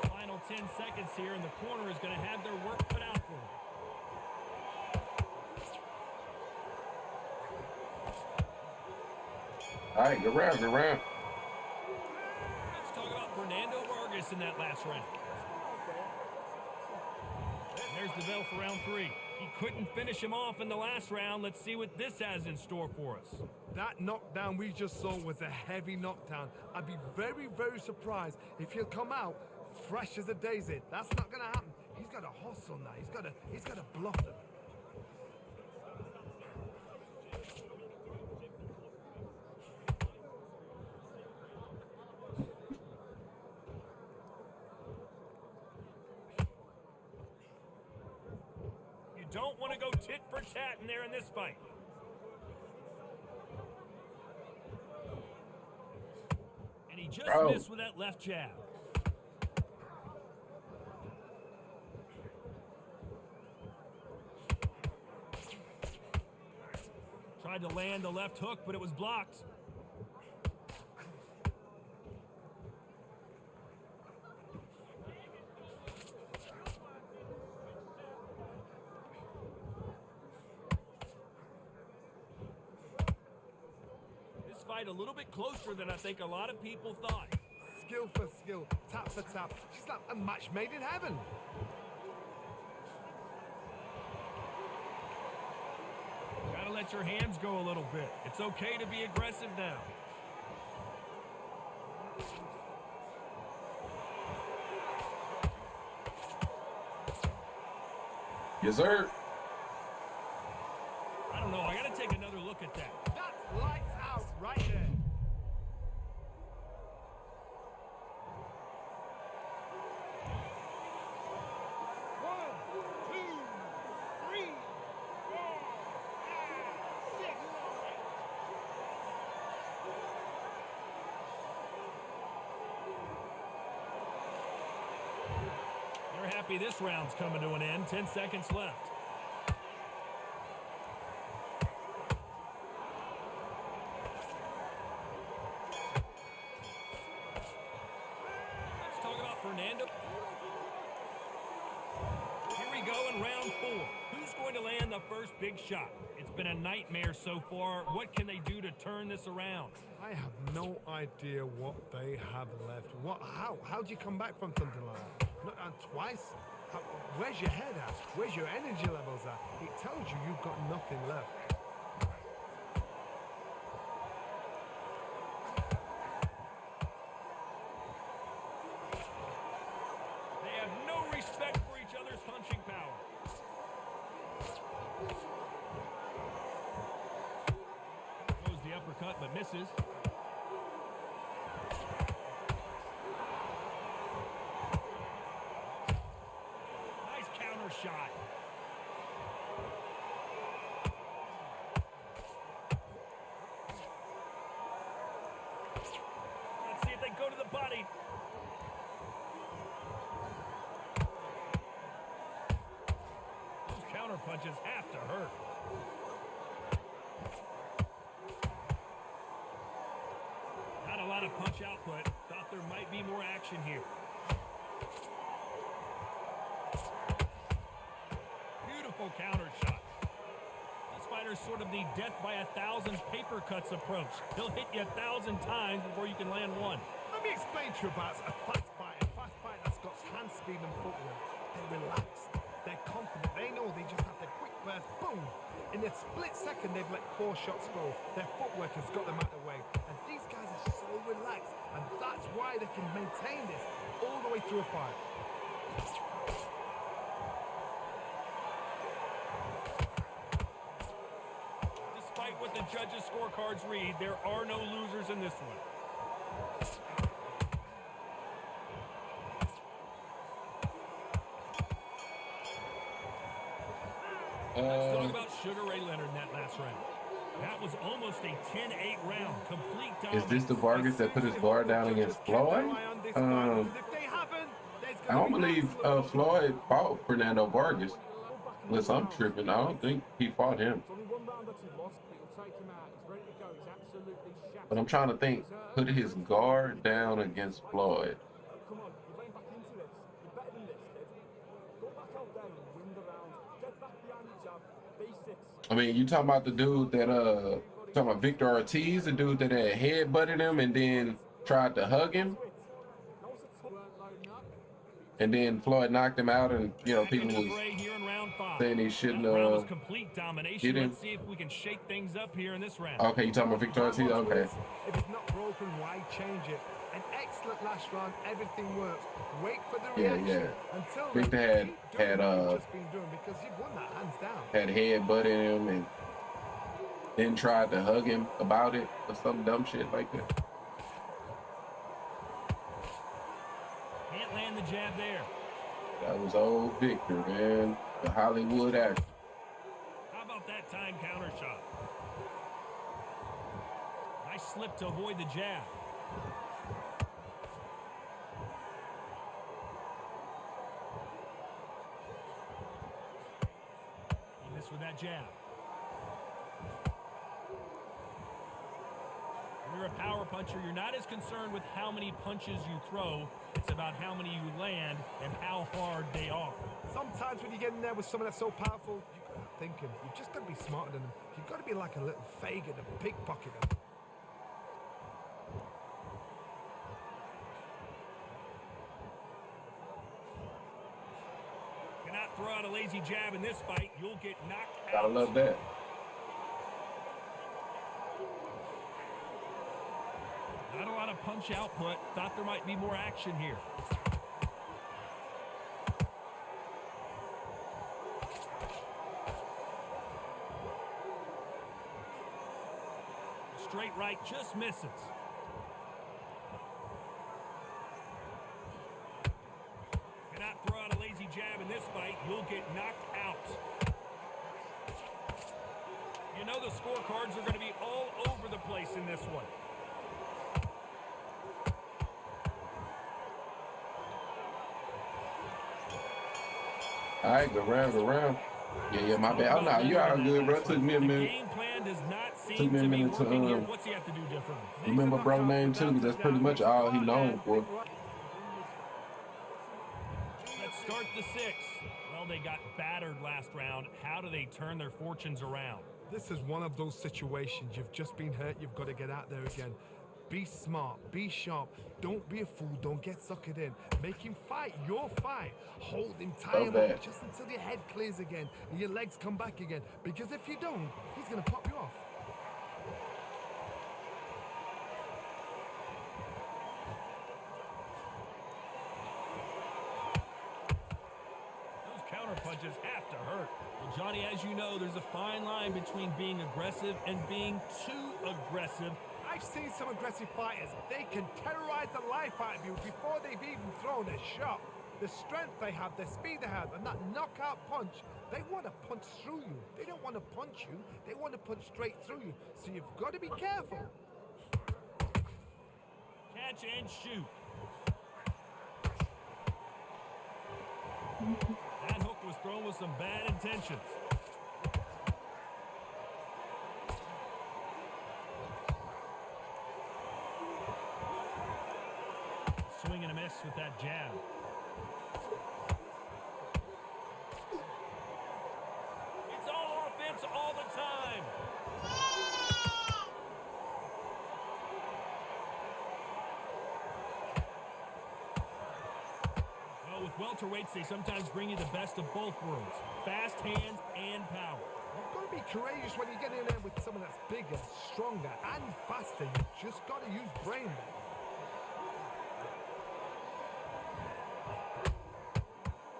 Final 10 seconds here, and the corner is going to have their work cut out for them. All right, good round, good round. Let's talk about Fernando Vargas in that last round. There's the bell for round 3. He couldn't finish him off in the last round. Let's see what this has in store for us. That knockdown we just saw was a heavy knockdown. I'd be very, very surprised if he'll come out fresh as a daisy. That's not going to happen. He's got a hustle now. He's got to bluff them. You don't want to go tit for tat in there in this fight. And he just missed with that left jab. Tried to land the left hook, but it was blocked. This fight a little bit closer than I think a lot of people thought. Skill for skill, tap for tap. She's like a match made in heaven. Gotta let your hands go a little bit. It's okay to be aggressive now. Yes, sir. I don't know. I gotta take another look at that. That's lights out right there. They're happy this round's coming to an end. 10 seconds left. Let's talk about Fernando. Here we go in round 4. Who's going to land the first big shot? It's been a nightmare so far. What can they do to turn this around? I have no idea what they have left. How do you come back from something like that? Not twice. Where's your head at? Where's your energy levels at? It tells you you've got nothing left. They have no respect for each other's punching power. Throws the uppercut but misses. Nice counter shot. Let's see if they go to the body. Those counter punches have to hurt. Not a lot of punch output. Thought there might be more action here. Beautiful counter shot. This fighter's sort of the death by 1,000 paper cuts approach. He'll hit you 1,000 times before you can land one. Let me explain to you about a fast fight. A fast fight that's got hand speed and footwork. They're relaxed. They're confident. They know they just have to quick burst, boom. In a split second, they've let 4 shots go. Their footwork has got them out of the way. And these guys are so relaxed, and that's why they can maintain this all the way through a fight. Despite what the judges' scorecards read, there are no losers in this one. Let's talk about Sugar Ray Leonard in that last round. That was almost a 10-8 round. Complete dominance. Is this the Vargas that put his guard down against Floyd? I don't believe Floyd fought Fernando Vargas. Unless I'm tripping, I don't think he fought him. But I'm trying to think, put his guard down against Floyd. Come on, you're playing back into this. You're better than this, kid. Go back out there and win the round. Get back behind the jab. Basics. I mean, you talking about the dude that talking about Victor Ortiz, the dude that had headbutted him and then tried to hug him, and then Floyd knocked him out, and you know people was saying he shouldn't hit him. Let's see if we can shake things up here in this round. Okay, you talking about Victor Ortiz? Okay. If it's not broken, why change it? An excellent last round, everything works. Wait for the reaction. Until Victor had because you've won that hands down. Had headbutted him and then tried to hug him about it or some dumb shit like that. Can't land the jab there. That was old Victor, man. The Hollywood actor. How about that time counter shot? Nice slip to avoid the jab. He missed with that jab. When you're a power puncher, you're not as concerned with how many punches you throw. It's about how many you land and how hard they are. Sometimes when you get in there with someone that's so powerful, you've got to think him. You've just got to be smarter than them. You've got to be like a little Fagin and pickpocket them. Cannot throw out a lazy jab in this fight. You'll get knocked out. Gotta love that. Not a lot of punch output. Thought there might be more action here. Straight right just misses. Cannot throw out a lazy jab in this fight. You'll get knocked out. You know the scorecards are going to be all over the place in this one. All right, go round. Yeah, my bad. Oh, no, you all good, bro. Took me a minute. Took me a minute to What's he have to do differently? remember bro name too, because that's pretty much all he known for. Let's start the 6th. Well, they got battered last round. How do they turn their fortunes around? This is one of those situations. You've just been hurt. You've got to get out there again. Be smart. Be sharp. Don't be a fool. Don't get suckered in. Make him fight your fight. Hold him, tie him up just until your head clears again and your legs come back again. Because if you don't, he's going to pop you off. Those counter punches have to hurt. Well, Johnny, as you know, there's a fine line between being aggressive and being too aggressive. I've seen some aggressive fighters. They can terrorize the life out of you before they've even thrown a shot. The strength they have, the speed they have, and that knockout punch, they want to punch through you. They don't want to punch you. They want to punch straight through you. So you've got to be careful. Catch and shoot. That hook was thrown with some bad intentions. Swing and a miss with that jab. It's all offense all the time. Well, with well Welterweights, they sometimes bring you the best of both worlds. Fast hands and power. You've got to be courageous when you get in there with someone that's bigger, stronger, and faster. You just got to use brain.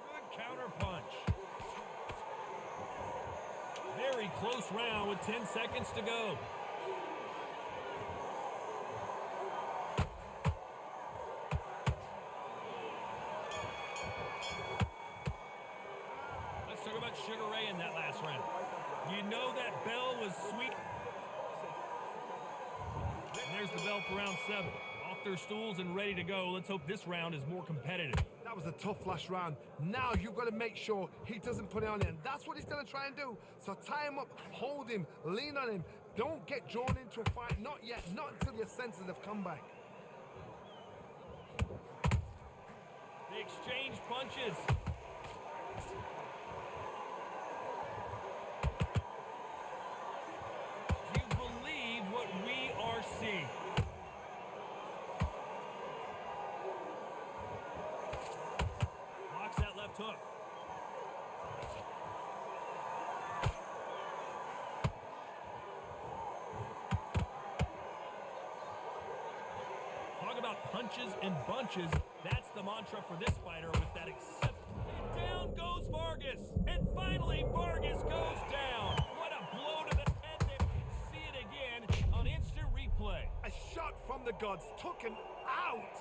Good counter punch. Very close round with 10 seconds to go. Let's talk about Sugar Ray in that last round. You know that bell was sweet. And there's the bell for round 7. Off their stools and ready to go. Let's hope this round is more competitive. That was a tough last round. Now you've got to make sure he doesn't put it on it. And that's what he's going to try and do. So tie him up, hold him, lean on him. Don't get drawn into a fight. Not yet. Not until your senses have come back. They exchange punches. Do you believe what we are seeing? Blocks that left hook. Talk about punches and bunches. That's the mantra for this fighter with that accept. And down goes Vargas. And finally, Vargas goes down. What a blow to the head there. We can see it again on instant replay. A shot from the gods took him out.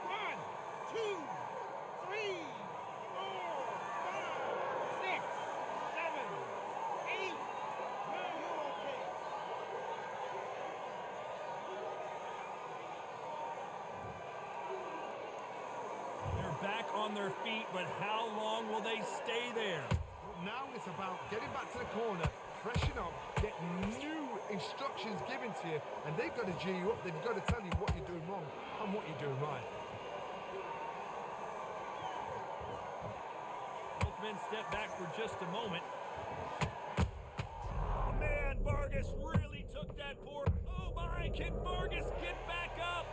One, two, three, four, five, six, seven, eight. Now you're okay. They're back on their feet, but how long will they stay there? Now it's about getting back to the corner, freshen up, get new instructions given to you, and they've got to G you up. They've got to tell you what you're doing wrong and what you're doing right. Both men step back for just a moment. Oh, man, Vargas really took that poor. Oh, my, can Vargas get back up?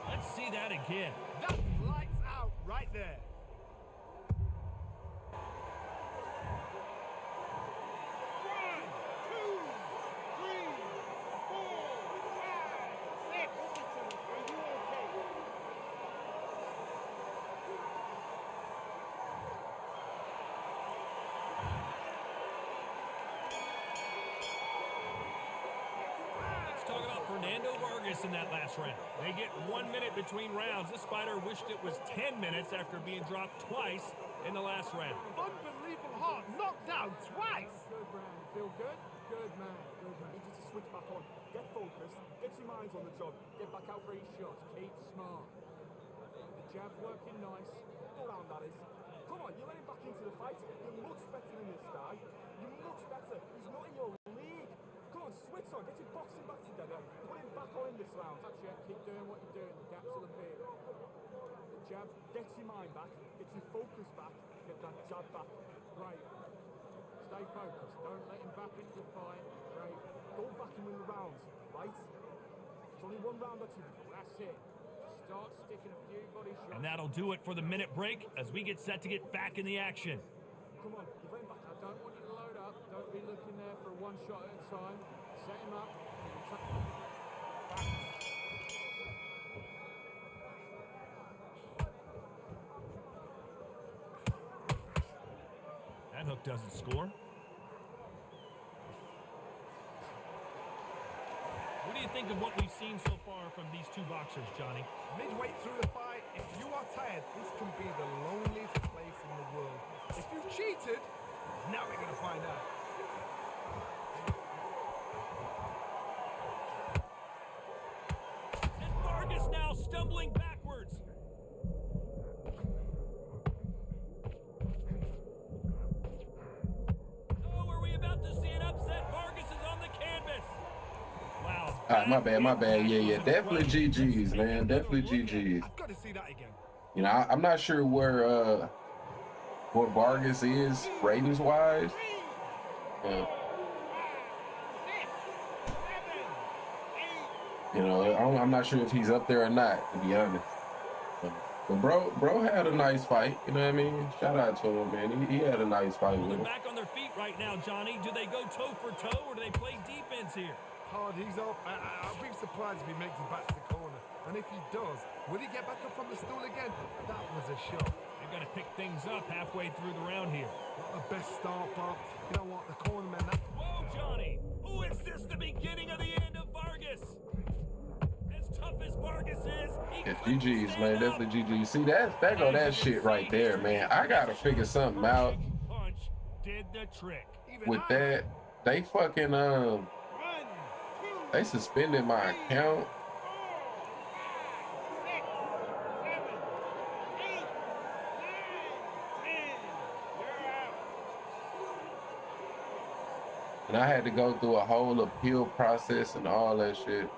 Let's see that again. That's lights out right there. One, two, three, four, five, six. Are you okay? Let's talk about Fernando Vargas in that last round. They get 1 minute between rounds. This fighter wished it was 10 minutes after being dropped twice in the last round. Unbelievable heart, knocked down twice. Good round. Feel good? Good man. Good man. Need you to switch back on. Get focused. Get your minds on the job. Get back out for each shot. Keep smart. The jab working nice. All round that is. Come on, you're letting back into the fight. You're much better than this guy. You're much better. He's not in your league. Come on, switch on. Get your boxing back together. Put him back on in this round. That's it. Keep doing what you're doing. The gaps will appear. The jab gets your mind back. Gets your focus back. Get that jab back. Right. Stay focused. Don't let him back into the fight. Right. Go back and win the rounds. Right? It's only one round or two. That's it. Just start sticking a few body shots. And that'll do it for the minute break as we get set to get back in the action. Come on, you're going back. I don't want you to load up. Don't be looking there for one shot at a time. Set him up. That hook doesn't score. What do you think of what we've seen so far from these two boxers, Johnny? Midway through the fight, if you are tired, this can be the loneliest place in the world. If you've cheated, now we're going to find out. And Vargas now stumbling backwards. Oh, are we about to see an upset? Vargas is on the canvas. Wow. All right, my bad. Yeah. Definitely GG's, man. Definitely GG's. I've got to see that again. You know, I'm not sure where Vargas is ratings wise. You know, I'm not sure if he's up there or not, to be honest. But bro had a nice fight. You know what I mean? Shout out to him, man. He had a nice fight Well, with they're him. back on their feet right now, Johnny. Do they go toe for toe or do they play defense here? Hard, he's up. I'll be surprised if he makes it back to the corner. And if he does, will he get back up from the stool again? That was a shot. They've got to pick things up halfway through the round here. What a best start, Bob. You know what? The cornerman. Whoa, Johnny! Oh, is this the beginning of the end of Vargas? As tough as Vargas is, Yeah, GG's, man. That's the GG. See, that go that shit right there, man. I gotta figure something out punch did the trick. with that. They fucking they suspended my account. 6, 7, 8, 9, 10. You're out. And I had to go through a whole appeal process and all that shit.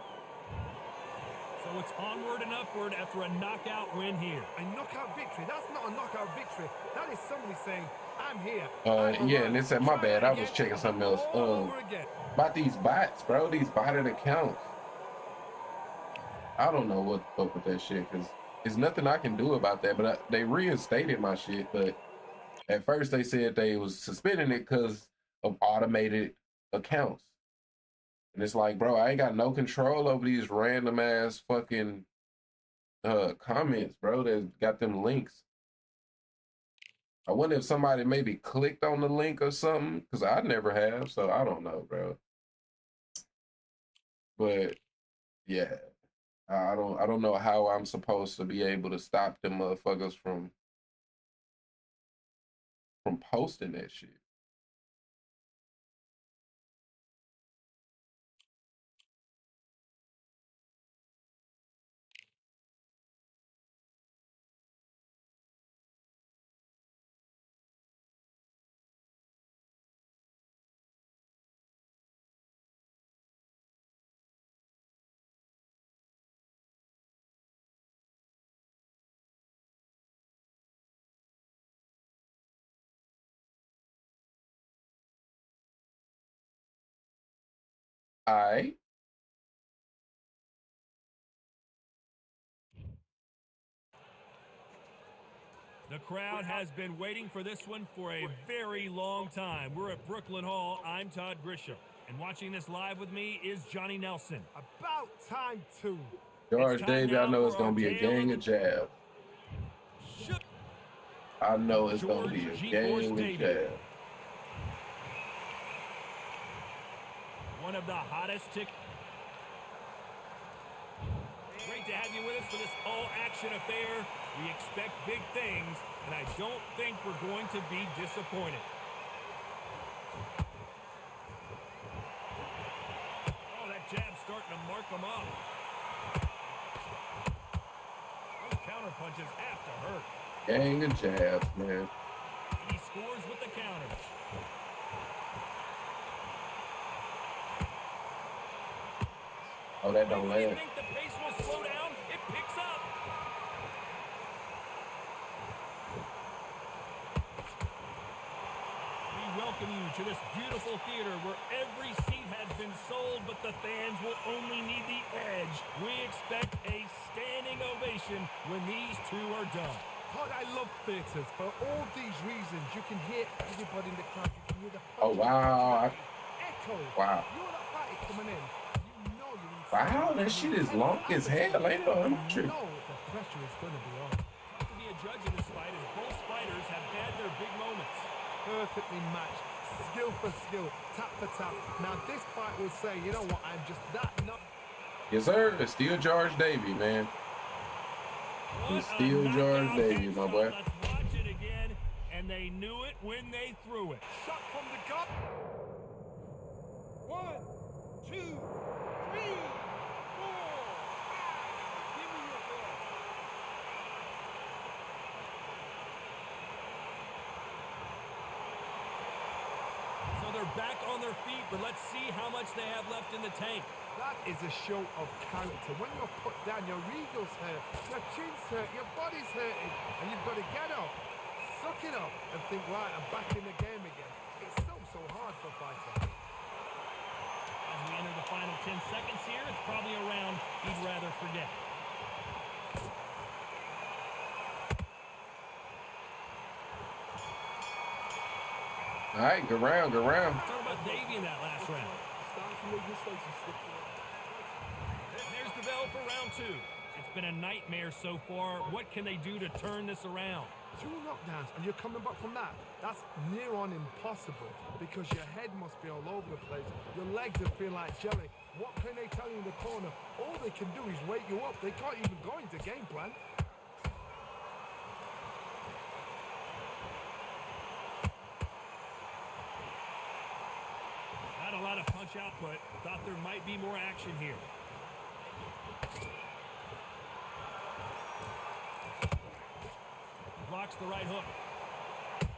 So it's onward and upward after a knockout win here. A knockout victory. That's not a knockout victory. That is somebody saying, I'm here. Yeah, and it said, my bad, I was checking something else. About these bots, bro, these botted accounts. I don't know what the fuck with that shit, because there's nothing I can do about that, but they reinstated my shit, but at first they said they was suspending it because of automated accounts. And it's like, bro, I ain't got no control over these random ass fucking comments, bro, that got them links. I wonder if somebody maybe clicked on the link or something, because I never have, so I don't know, bro. But yeah, I don't know how I'm supposed to be able to stop them motherfuckers from posting that shit. All right. The crowd has been waiting for this one for a very long time. We're at Brooklyn Hall. I'm Todd Grisham. And watching this live with me is Johnny Nelson. About time, too. George Davey, I know it's going to be a gang of jabs. I know it's going to be a gang of jabs. One of the hottest tickets. Great to have you with us for this all-action affair. We expect big things, and I don't think we're going to be disappointed. Oh, that jab's starting to mark them up. Those counter punches have to hurt. Gang of jabs, man. He scores with the counters. Oh, that don't Do you land. think the pace will slow down? It picks up. We welcome you to this beautiful theater where every seat has been sold, but the fans will only need the edge. We expect a standing ovation when these two are done. Todd, I love theatres. For all these reasons, you can hear everybody in the crowd. You can hear the Oh, wow. echo. Wow. You're that party coming in. You know you're in. Wow, that shit is long as hell. Ain't no You trip. know the pressure is going to be on. Tough to be a judge in this fight as both fighters have had their big moments. Perfectly matched. Skill for skill. Tap for tap. Now this fight will say, you know what, I'm just that not. Yes, sir. It's still George Davey, man. What It's still a George knockout Davey, my headshot. boy. Let's watch it again. And they knew it when they threw it. Shot from the gut. 1, 2, 3, 4, 5. Give me your ball. So they're back on their feet, but let's see how much they have left in the tank. That is a show of character. When you're put down, your ego's hurt, your chin's hurt, your body's hurting, and you've got to get up, suck it up, and think, right, I'm back in the game again. It's so hard for a fighter. As we enter the final 10 seconds here, it's probably a round he'd rather forget. All right, good round, good round. Talk about Davey in that last round. There's the bell for round 2. It's been a nightmare so far. What can they do to turn this around? 2 knockdowns and you're coming back from that. That's near on impossible because your head must be all over the place. Your legs will feel like jelly. What can they tell you in the corner? All they can do is wake you up. They can't even go into game plan. Not a lot of punch output. Thought there might be more action here. Blocks the right hook. Good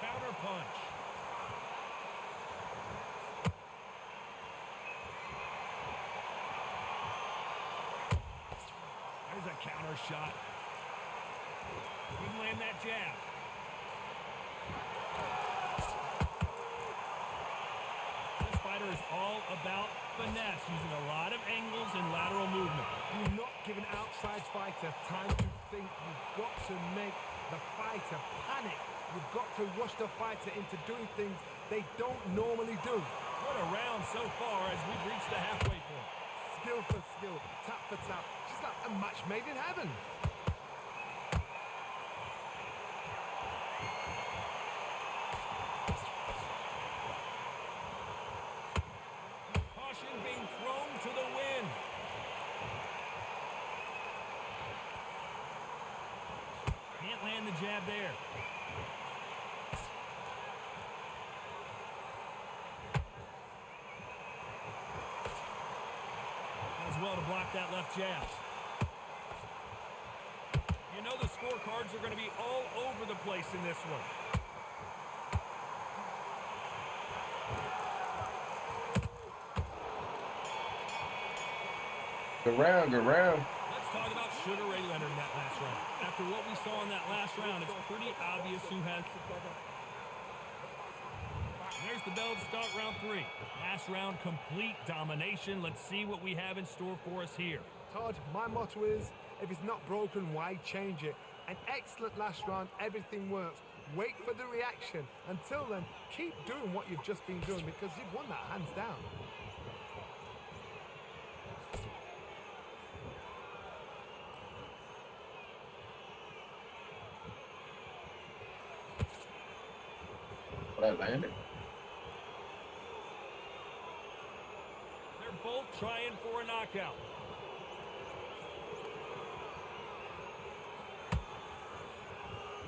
counter punch. There's a counter shot. Didn't land that jab. This fighter is all about finesse, using a lot of angles and lateral movement. You're not giving outside fighter time to think. You've got to make the fighter panic. You've got to rush the fighter into doing things they don't normally do. What a round so far as we've reached the halfway point. Skill for skill, tap for tap. Just like a match made in heaven. Caution being thrown to the wind. Can't land the jab there. Does well to block that left jab. You know the scorecards are going to be all over the place in this one. Good round, good round. Let's talk about Sugar Ray Leonard in that last round. After what we saw in that last round, it's pretty obvious who has... There's the bell to start round 3. Last round, complete domination. Let's see what we have in store for us here. Todd, my motto is, if it's not broken, why change it? An excellent last round, everything works. Wait for the reaction. Until then, keep doing what you've just been doing because you've won that hands down. That landed. They're both trying for a knockout.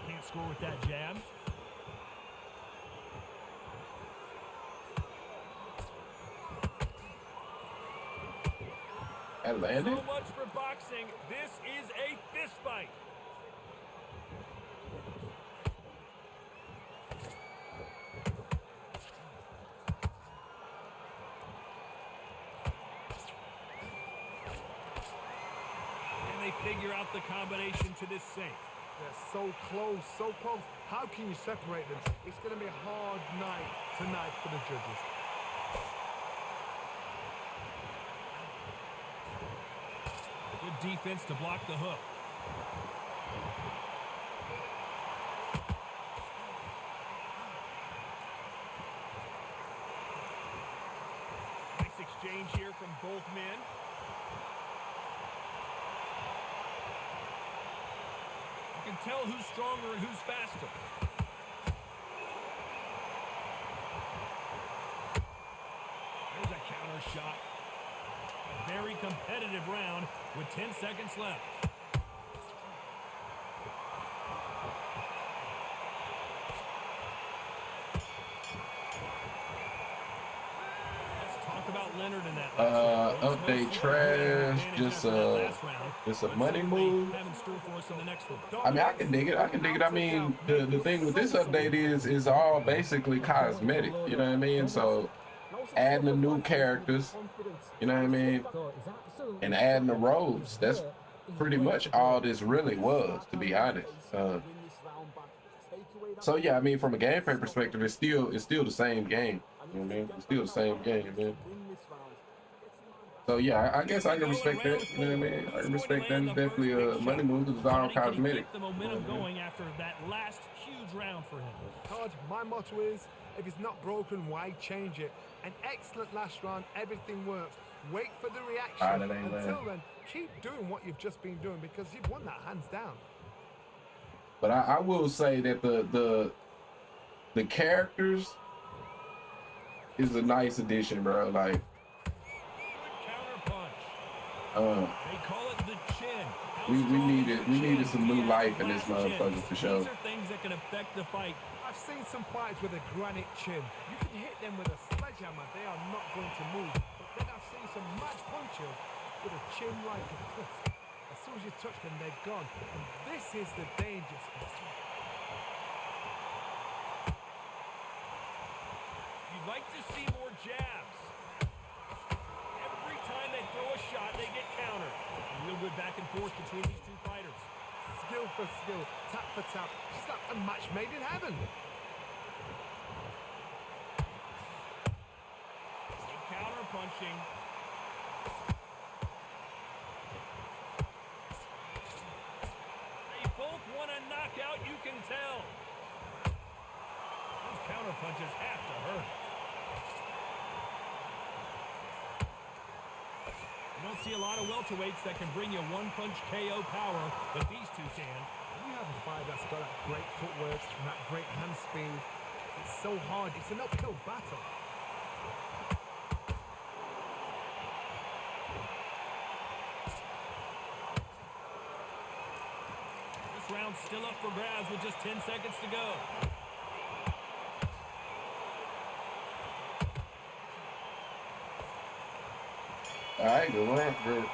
Can't score with that jab. That landed. So much for boxing. This is a fist fight. Can they figure out the combination to this sink? They're so close, so close. How can you separate them? It's going to be a hard night tonight for the judges. Good defense to block the hook. Nice exchange here from both men. You can tell who's stronger and who's faster. There's a counter shot. A very competitive round with 10 seconds left. Let's talk about Leonard in that last round. Update trash, just a money move. I mean, I can dig it. I can dig it. I mean, the thing with this update is all basically cosmetic. You know what I mean? So adding the new characters, you know what I mean, and adding the roles. That's pretty much all this really was, to be honest. So yeah, I mean, from a gameplay perspective, it's still the same game. You know what I mean? It's still the same game, man. So yeah, I guess I can respect that. You know what I mean? I can respect that. It's definitely a money move. It's all Johnny, can he cosmetic. keep the momentum going after that last huge round for him? Todd, my motto is, if it's not broken, why change it? An excellent last round, everything works. Wait for the reaction. That ain't Until bad. then, keep doing what you've just been doing because you've won that hands down. But I will say that the characters is a nice addition, bro. Like, Counter punch. They call it the chin. How we strong is your needed chin? some He new has life in a this glass chin. motherfucker for sure. These are things that can affect the fight. I've seen some fighters with a granite chin. You can hit them with a sledgehammer, they are not going to move. But then I've seen some mad punchers with a chin like a crisp. As soon as you touch them, they're gone. And this is the danger spot. You'd like to see more jabs. Every time they throw a shot, they get countered. A real good back and forth between these two fighters. Skill for skill, tap for tap. Just like a match made in heaven. Good counter punching. They both want a knockout, you can tell. Those counter punches have to hurt. You don't see a lot of welterweights that can bring you one-punch KO power, but these two can. We have a fighter that's got that great footwork and that great hand speed. It's so hard. It's an uphill battle. This round's still up for grabs with just 10 seconds to go. All right, good round. Let's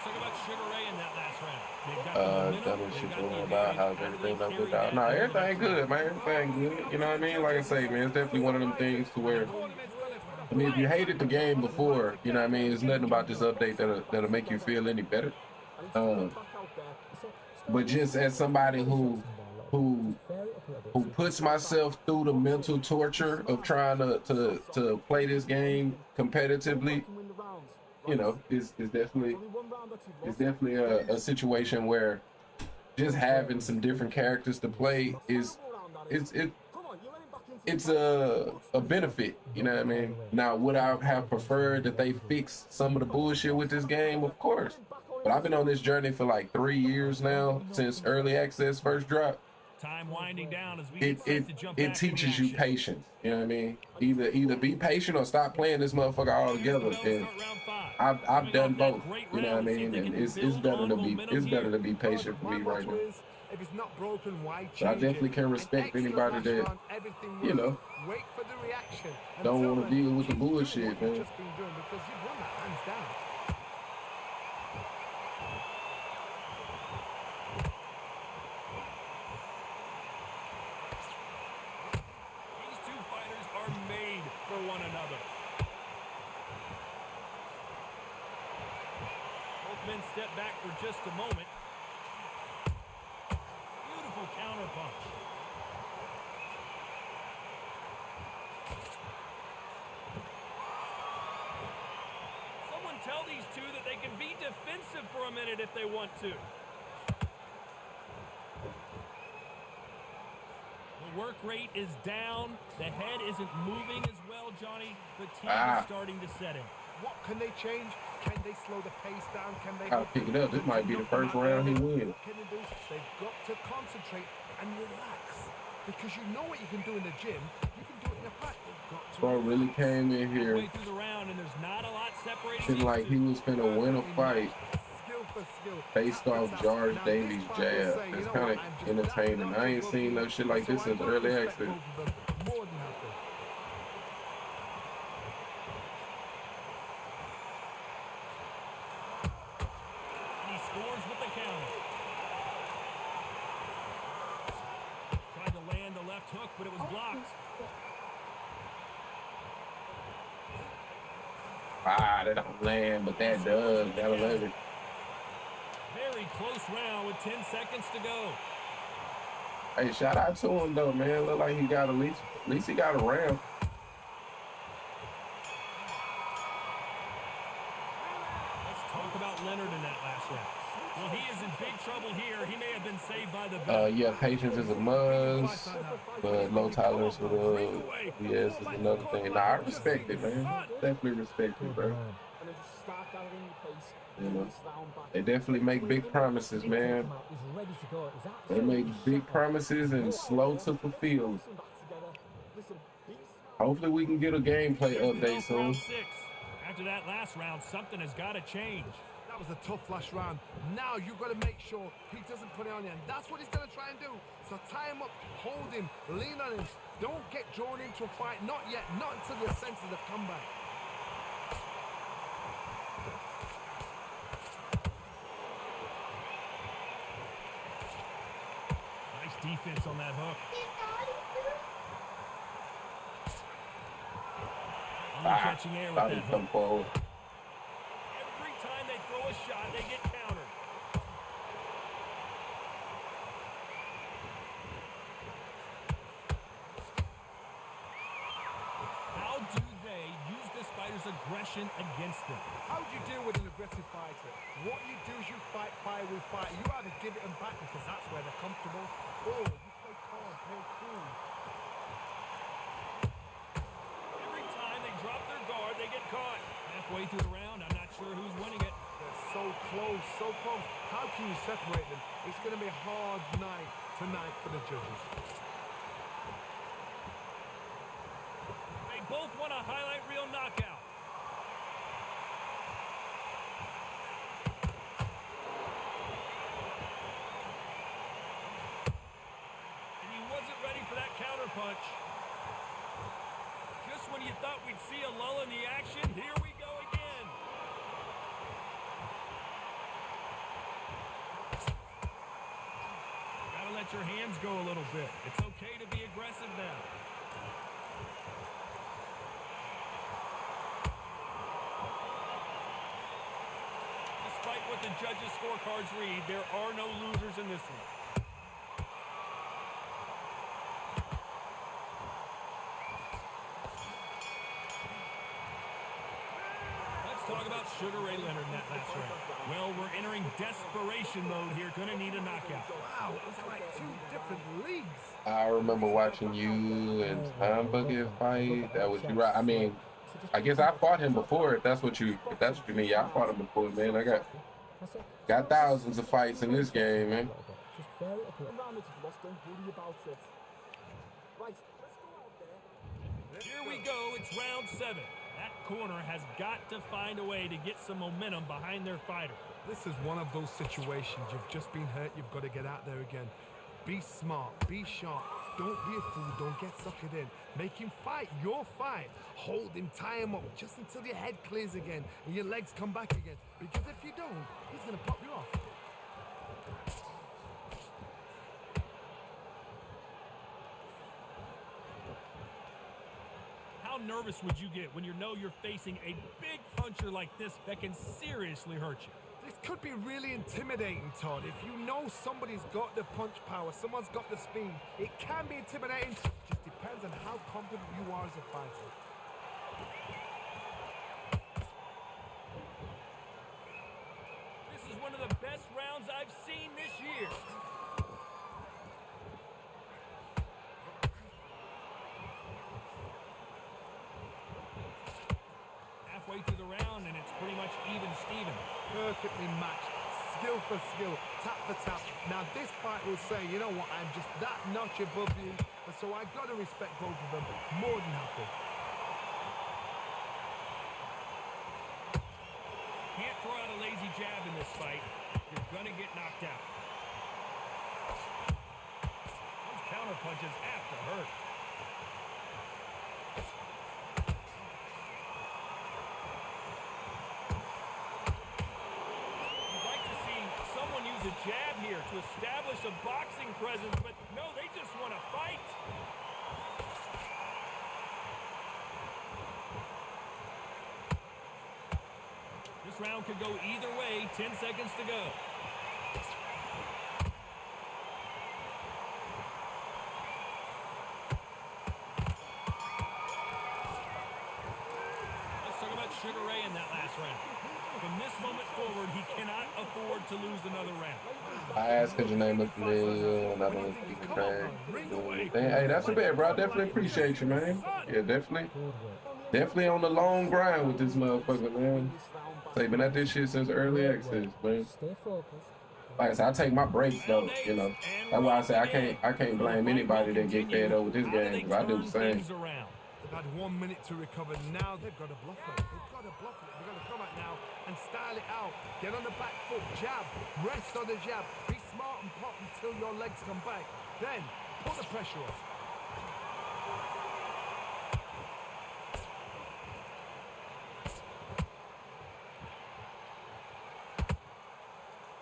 talk about Sugar Ray in that last round. They've got the That momentum, was they've shit got going the about how's advantage. everything How up do with they that. carry No, that everything good, man. Everything good. You know what I mean? Like I say, man, it's definitely one of them things to where, I mean, if you hated the game before, you know what I mean, there's nothing about this update that'll make you feel any better. But just as somebody who puts myself through the mental torture of trying to play this game competitively, you know, it's definitely a situation where just having some different characters to play it's a benefit, you know what I mean? Now, would I have preferred that they fix some of the bullshit with this game? Of course. But I've been on this journey for like 3 years now since early access first dropped. Time winding down as we get set to jump It back in the teaches you action. patience. You know what I mean? Either be patient or stop playing this motherfucker altogether. And I've done both. You know what I mean? And it's better to be patient for me right now. If it's not broken, why change But I definitely it? can An respect excellent anybody last that, round, everything you works. know, Wait for the reaction. don't Until want to then, deal with the keep doing bullshit, what you've man. just been doing because you've won that hands down. These two fighters are made for one another. Both men step back for just a moment. Beautiful counter punch. Someone tell these two that they can be defensive for a minute if they want to. The work rate is down. The head isn't moving as well, Johnny. Fatigue is starting to set in. What can they change? Can they slow the pace down? Can they Gotta pick it up. This might be the first round he wins. What can they do? They've got to concentrate and relax. Because you know what you can do in the gym, you can do it in a fight. They've got to Bro really came in here Way through the round, and there's not a lot separating feeling these like two. he was finna win a fight skill for skill. based off George Davies' jab. It's kind of entertaining. I ain't seen no shit like this since early access. More than happy. And he scores with the counter. Tried to land the left hook, but it was blocked. That don't land, but that does. Gotta love it. Very close round with 10 seconds to go. Hey, shout out to him though, man. Look like he got at least he got a ramp. Let's talk about Leonard in that last round. Well, he is in big trouble here. He may have been saved by the bell. Yeah, patience is a must, but low tolerance for the BS is another thing. Nah, I respect it, man. Definitely respect it, bro. And then just start gathering the pace. You know, This round back. they definitely make big promises, man. He's ready to go. He's They make absolutely big shattered. promises and slow to fulfill. Listen back together. Listen, he's Hopefully, we can get a gameplay update soon. Round 6. After that last round, something has got to change. That was a tough last round. Now you've got to make sure he doesn't put it on you. And that's what he's going to try and do. So tie him up, hold him, lean on him. Don't get drawn into a fight. Not yet. Not until your senses have come back. Nice defense on that hook. Only catching air with Thought that he'd hook. come forward. Every time they throw a shot, they get countered. How do they use this fighter's aggression against them? How do you deal with an aggressive fighter? What you do is you fight fire with fire. You either give it them back because that's where they're comfortable, or you play calm, play cool. Every time they drop their guard, they get caught. Halfway through the round, I'm not sure who's winning it. They're so close, so close. How can you separate them? It's going to be a hard night tonight for the judges. They both want a highlight reel knockout. And he wasn't ready for that counter punch. Just when you thought we'd see a lull in the action, here we go again. Gotta let your hands go a little bit. It's okay to be aggressive now. Despite what the judges' scorecards read, there are no losers in this one. Let's talk about Sugar Ray Leonard in that last round. Well, we're entering desperation mode here. Gonna need a knockout. Wow, it's like two different leagues. I remember watching you and Time Bucket fight. That was you right. I mean, I guess I fought him before. If that's what you mean. Yeah, I fought him before, man. I got thousands of fights in this game, man. Just bear it up. One round if you've lost, don't worry about it. Right, let's go out there. Here we go. It's round 7. That corner has got to find a way to get some momentum behind their fighter. This is one of those situations. You've just been hurt. You've got to get out there again. Be smart. Be sharp. Don't be a fool. Don't get suckered in. Make him fight your fight. Hold him. Tie him up just until your head clears again and your legs come back again. Because if you don't, he's going to pop you off. How nervous would you get when you know you're facing a big puncher like this that can seriously hurt you? This could be really intimidating, Todd. If you know somebody's got the punch power, someone's got the speed, it can be intimidating. Just depends on how confident you are as a fighter. This is one of the best rounds I've seen this year. Halfway through the round, and it's pretty much even Steven. Perfectly matched, skill for skill, tap for tap. Now this fight will say, you know what, I'm just that notch above you, and so I got to respect both of them more than happy. Can't throw out a lazy jab in this fight. You're gonna get knocked out. Those counter punches have to hurt. A jab here to establish a boxing presence, but no, they just want to fight. This round could go either way. 10 seconds to go. round. From this moment forward, he cannot afford to lose another round. I asked because your name was familiar, and I don't speak trash. Hey, that's a bad, bro. I definitely appreciate you, man. Yeah, definitely. Definitely on the long grind with this motherfucker, man. So you've been at this shit since early access, man. Stay focused. Like I said, I take my breaks though, you know. That's why I say I can't blame anybody that get fed up with this game, because I do the same. They've had 1 minute to recover. Now they've got to bluff it. They've got to bluff it. They've got to come out now and style it out. Get on the back foot, jab, rest on the jab. Be smart and pop until your legs come back. Then put the pressure on.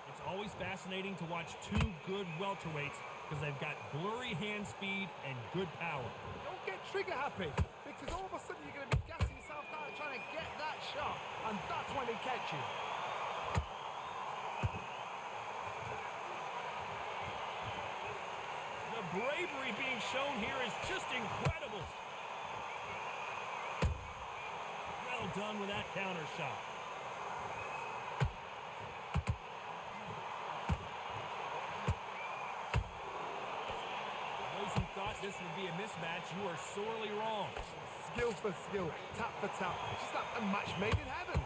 It's always fascinating to watch two good welterweights because they've got blurry hand speed and good power. Don't get trigger happy, because all of a sudden you're going to be gassing yourself out trying to get that shot, and that's when they catch you. The bravery being shown here is just incredible. Well done with that counter shot. Those who thought this would be a mismatch, you are sorely wrong. Skill for skill, tap for tap. Just like a match made in heaven.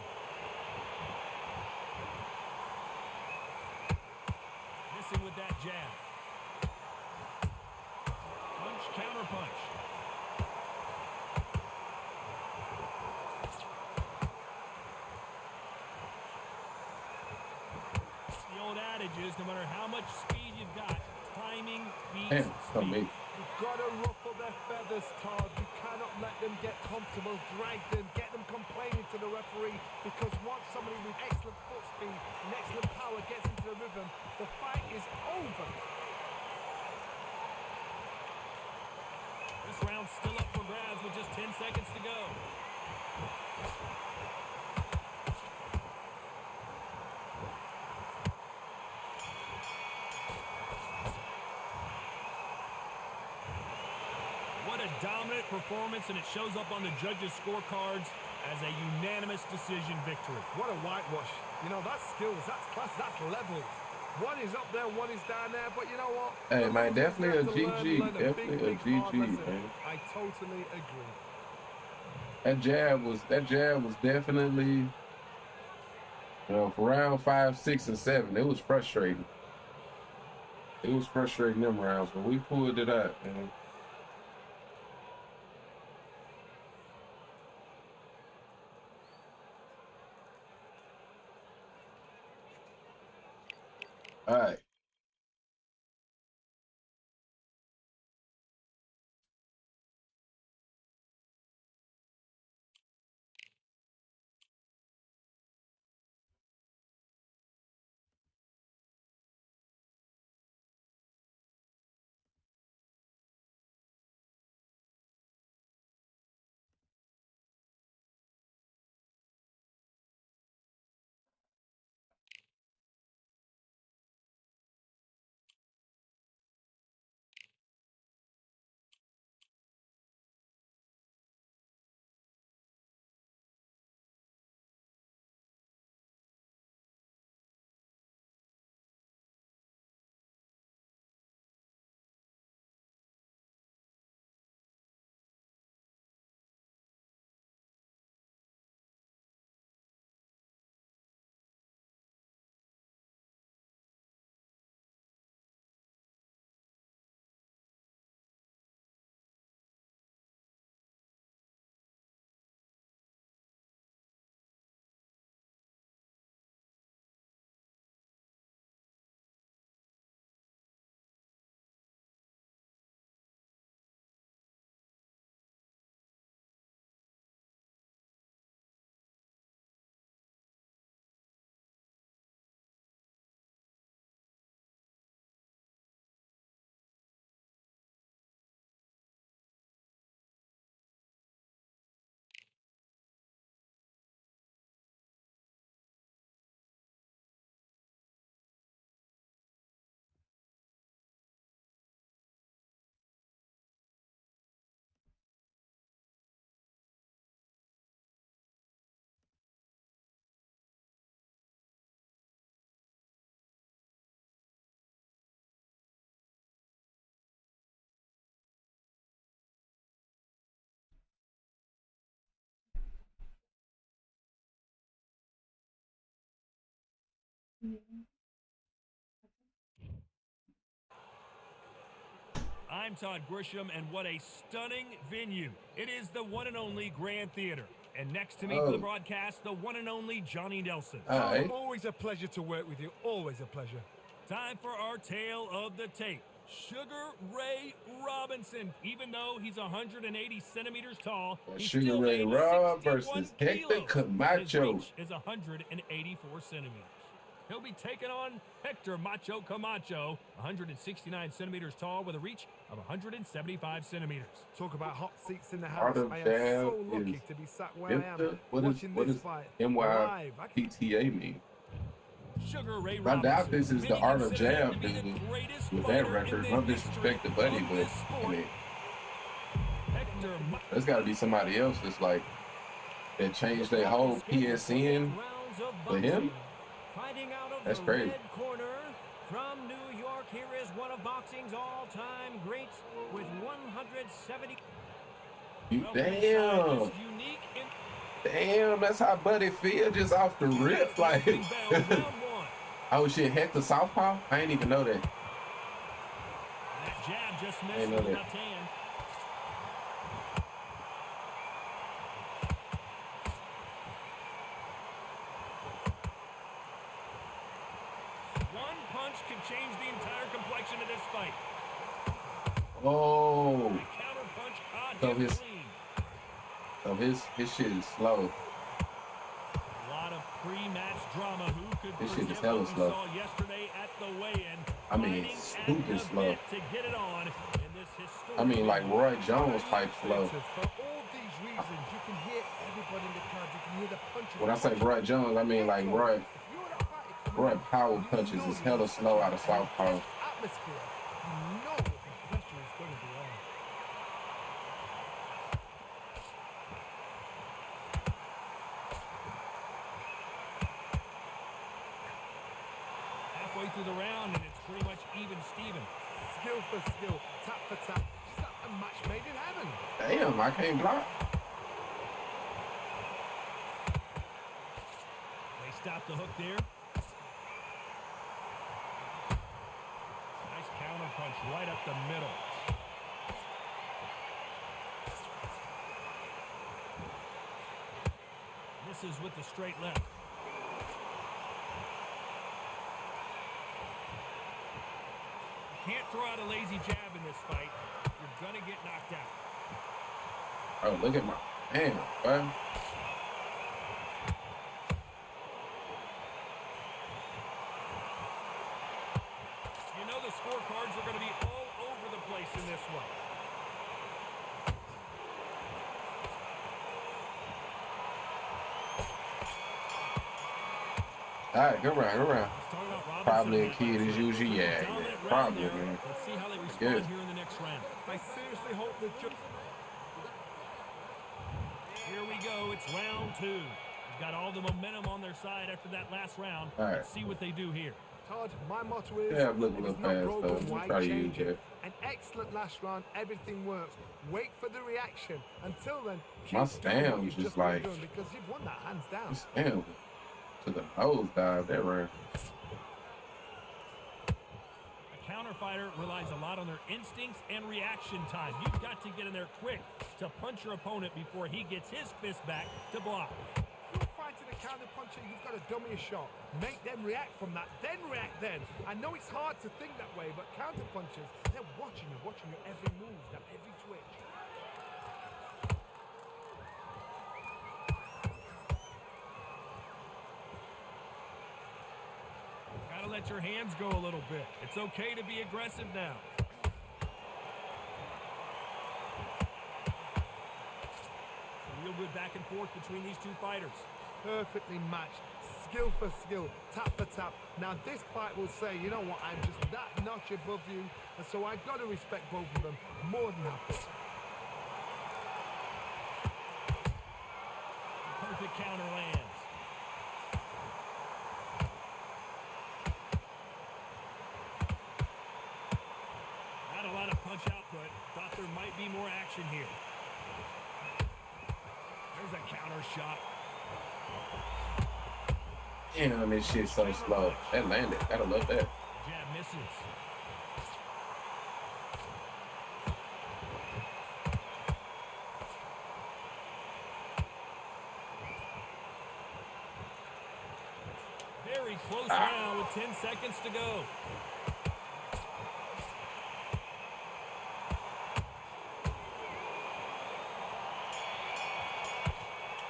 Missing with that jab. Punch, counter punch. The old adage is no matter how much speed you've got, timing beats speed. You've got to ruffle their feathers, Todd. You cannot let them get comfortable, drag them, get them complaining to the referee, because once somebody with excellent foot speed and excellent power gets into the rhythm, the fight is over. This round's still up for grabs with just 10 seconds to go. What a dominant performance, and it shows up on the judges' scorecards as a unanimous decision victory. What a whitewash. You know, that's skills, that's class, that's levels. One is up there, one is down there, but you know what? Hey, man, definitely a GG. Definitely a GG, man. I totally agree. That jab was definitely, you know, for round 5, 6, and 7, it was frustrating. It was frustrating them rounds, but we pulled it out, man. All right. I'm Todd Grisham, and what a stunning venue. It is the one and only Grand Theater. And next to me for the broadcast, the one and only Johnny Nelson. All right. Always a pleasure to work with you. Always a pleasure. Time for our tale of the tape. Sugar Ray Robinson. Even though he's 180 centimeters tall, he's Sugar still Ray weighing Rob 61 versus Hector kilos. Camacho. His reach is 184 centimeters. He'll be taking on Hector Macho Camacho, 169 centimeters tall with a reach of 175 centimeters. Talk about hot seats in the Art house. of I am Jab so lucky is to be sat where I am What watching this is fight live. NYPTA mean? Sugar Ray I Robinson. doubt this is the Many Art of consider him Jab to be the dude greatest with that fighter record. in No the disrespect to history Buddy, of but this I sport. mean, Hector there's got to be somebody else that's like that changed their whole PSN for him. Fighting out of That's the crazy. red corner from New York, here is one of boxing's all-time greats with 170. Damn. Damn, that's how Buddy feel just off the rip. Like, oh shit, Hector Southpaw? I ain't even know that. That jab just I missed ain't know with the that. left hand. One punch can change the entire complexion of this fight. Oh, That counter punch caught So him his- clean. so his shit is slow. A lot of pre-match drama. Who could This shit is forget hella what we slow. saw yesterday at the weigh-in? I mean, Fighting it's at stupid the slow. bit to get it on in this historic I mean, like Roy Jones type slow. For all these reasons, you can hear everybody in the crowd. You can hear the punches. When I say Roy Jones, I mean like Roy Power punches is hella slow out of Southpaw. Atmosphere. You know what the pressure is going to be on. halfway through the round, and it's pretty much even Steven. Skill for skill, tap for tap. Just like a match made in heaven. Damn, I can't block. They stop the hook there. Nice counter punch right up the middle. Misses with the straight left. Can't throw out a lazy jab in this fight. You're gonna get knocked out. Oh, look at my damn, boy. You know the scorecards are gonna be all over the place in this one. All right, go around, go around. Let's talk about Robinson. Probably a kid as usual. Yeah, Dominant round probably, there. man. Let's see how they respond Good. here in the next round. I seriously hope that Here we go. It's round two. They've got all the momentum on their side after that last round. All right. Let's see what they do here. Todd, my motto is, Yeah, I'm looking if a it's little not fast, broken, though. why Try to change use it? it. An excellent last round, everything works. Wait for the reaction. Until then, keep My doing stand what was you've just just been like- doing because you've won that hands down. Just damn, to the nose dive that round. A counter fighter relies a lot on their instincts and reaction time. You've got to get in there quick to punch your opponent before he gets his fist back to block. You're fighting a counter puncher, you've got to dummy a shot. Make them react from that, then react then. I know it's hard to think that way, but counter punchers, they're watching your every move, that every twitch. Gotta let your hands go a little bit. It's okay to be aggressive now. Real good back and forth between these two fighters. Perfectly matched, skill for skill, tap for tap. Now this fight will say, you know what, I'm just that notch above you, and so I've got to respect both of them more than happy. Perfect counter lands. Not a lot of punch output. Thought there might be more action here. There's a counter shot. Damn, this shit's so slow. That landed. Gotta love that. Jab misses. Very close round with 10 seconds to go.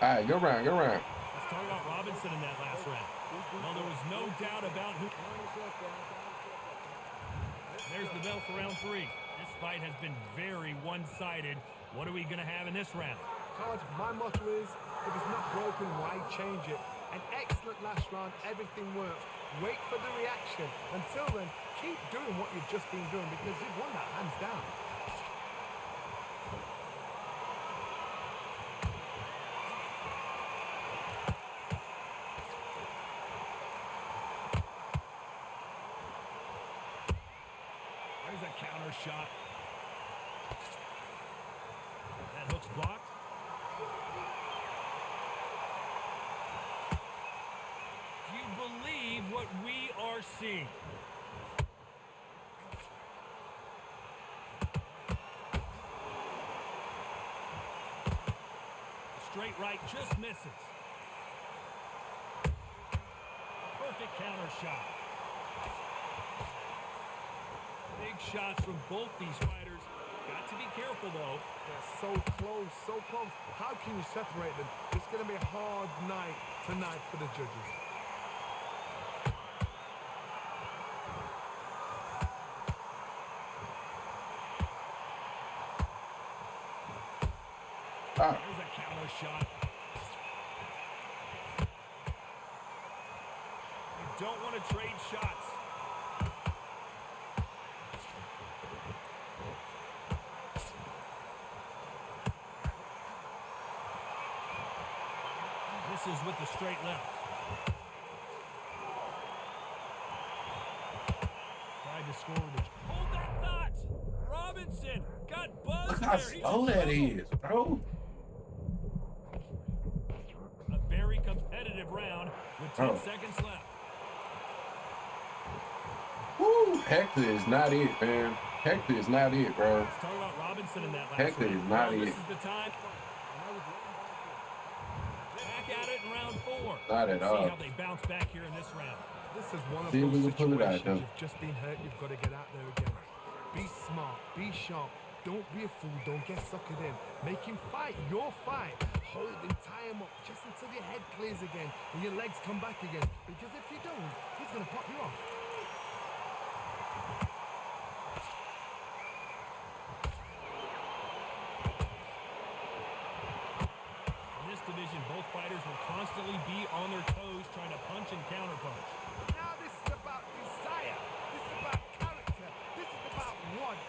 All right, go round, go round. Let's talk about Robinson in that last round. Well, there was no doubt about who. There's the bell for round 3. This fight has been very one-sided. What are we going to have in this round? Todd, my motto is, if it's not broken, why change it? An excellent last round, everything worked. Wait for the reaction. Until then, keep doing what you've just been doing because you've won that hands down. There's a counter shot. That hook's blocked. Do you believe what we are seeing? Straight right just misses. Perfect counter shot. Big shots from both these fighters. Got to be careful, though. They're so close, so close. How can you separate them? It's going to be a hard night tonight for the judges. Ah. There's a counter shot. You don't want to trade shots. Misses with the straight left. Tried to score with it. Hold that thought! Robinson got buzzed Look how there. He slow just that struggled. is, bro. A very competitive round with 10 Oh. seconds left. Woo, Hector is not it, man. Hector is not it, bro. Let's talk about Robinson in that last Hector round. is not Well, it. This is the time. Back at it in round 4. Not at See all. how they bounce back here in this round. This is one of See if we those can pull it out, situations though. you've just been hurt, you've got to get out there again. Be smart, be sharp, don't be a fool, don't get suckered in. Make him fight your fight. Hold him, tie him up, just until your head clears again and your legs come back again. Because if you don't, he's going to pop you off. In this division, both fighters will constantly be on their toes trying to punch and counterpunch. Now this is about desire. This is about character. This is about want.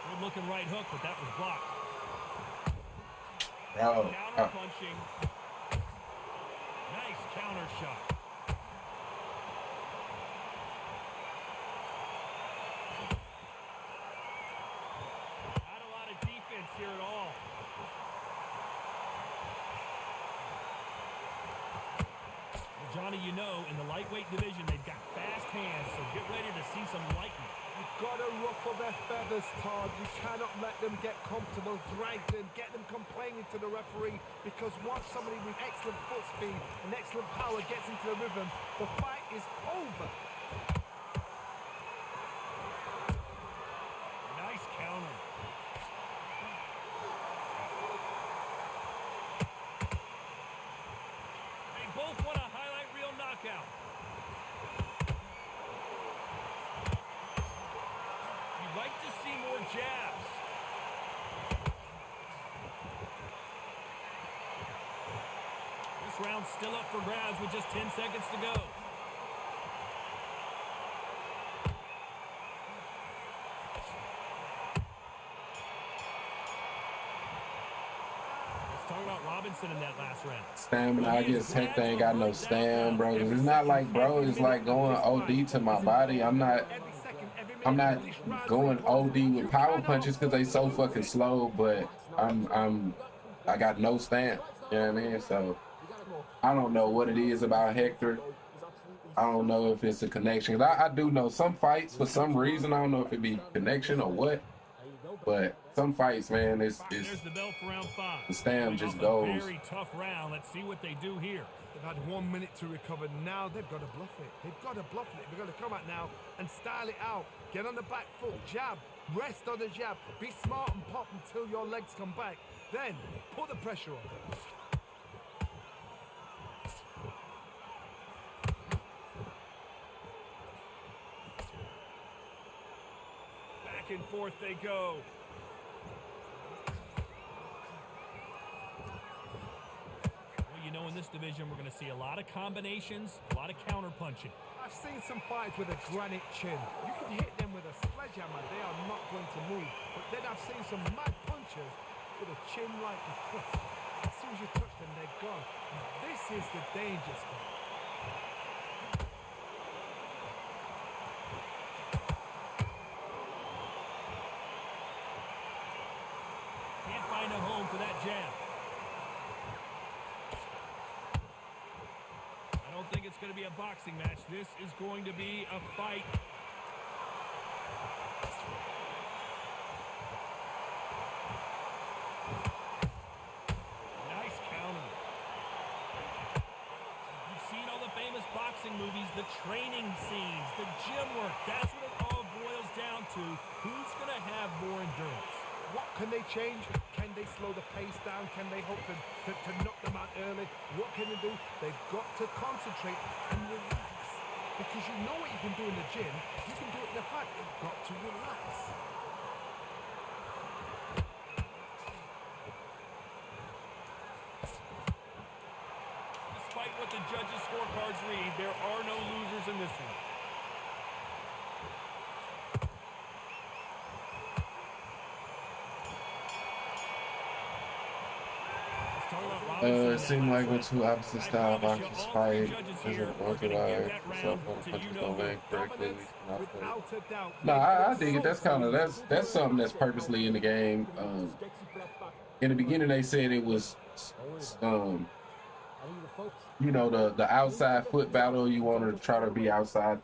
Good looking right hook, but that was blocked. Bro. Counter punching. Nice counter shot. Not a lot of defense here at all. Well, Johnny, you know, in the lightweight division, they've got fast hands, so get ready to see some lightning. You've got to ruffle their feathers, Todd. You cannot let them get comfortable, drag them, get them complaining to the referee, because once somebody with excellent foot speed and excellent power gets into the rhythm, the fight is over. Nice counter. They both want a highlight reel knockout. You'd like to see more jabs. This round's still up for grabs with just 10 seconds to go. Let's talk about Robinson in that last round. Stamina, I guess Hector ain't got no stam, bro. 'Cause it's not like, bro, it's like going OD to my body. I'm not going OD with power punches because they so fucking slow, but I'm I got no stamp. You know what I mean? So I don't know what it is about Hector. I don't know if it's a connection. I do know some fights for some reason. I don't know if it be connection or what, but some fights, man, There's it's the bell for round 5. the stamp Coming just off goes. a very tough round. Let's see what they do here. They've had 1 minute to recover. Now they've got to bluff it. They've got to bluff it. They've got to come out now and style it out. Get on the back foot, jab, rest on the jab. Be smart and pop until your legs come back. Then put the pressure on. Back and forth they go. Well, you know, in this division, we're going to see a lot of combinations, a lot of counter punching. I've seen some fights with a granite chin. You can hit them with a sledgehammer. They are not going to move. But then I've seen some mad punchers with a chin like a cliff. As soon as you touch them, they're gone. This is the danger spot. Can't find a home for that jab. I don't think it's going to be a boxing match. This is going to be a fight. Nice counter. You've seen all the famous boxing movies, the training scenes, the gym work. That's what it all boils down to. Who's going to have more endurance? What can they change? Can they slow the pace down? Can they hope to knock them out early? What can they do? They've got to concentrate and relax. Because you know what you can do in the gym, you can do it in the fight. You've got to relax. Despite what the judges' scorecards read, there are no losers in this one. It seemed like when two opposite style boxers fight, there's an orthodox yourself on the punches don't land correctly. No, I dig it. That's something that's purposely in the game. In the beginning, they said it was, you know, the outside foot battle. You want to try to be outside.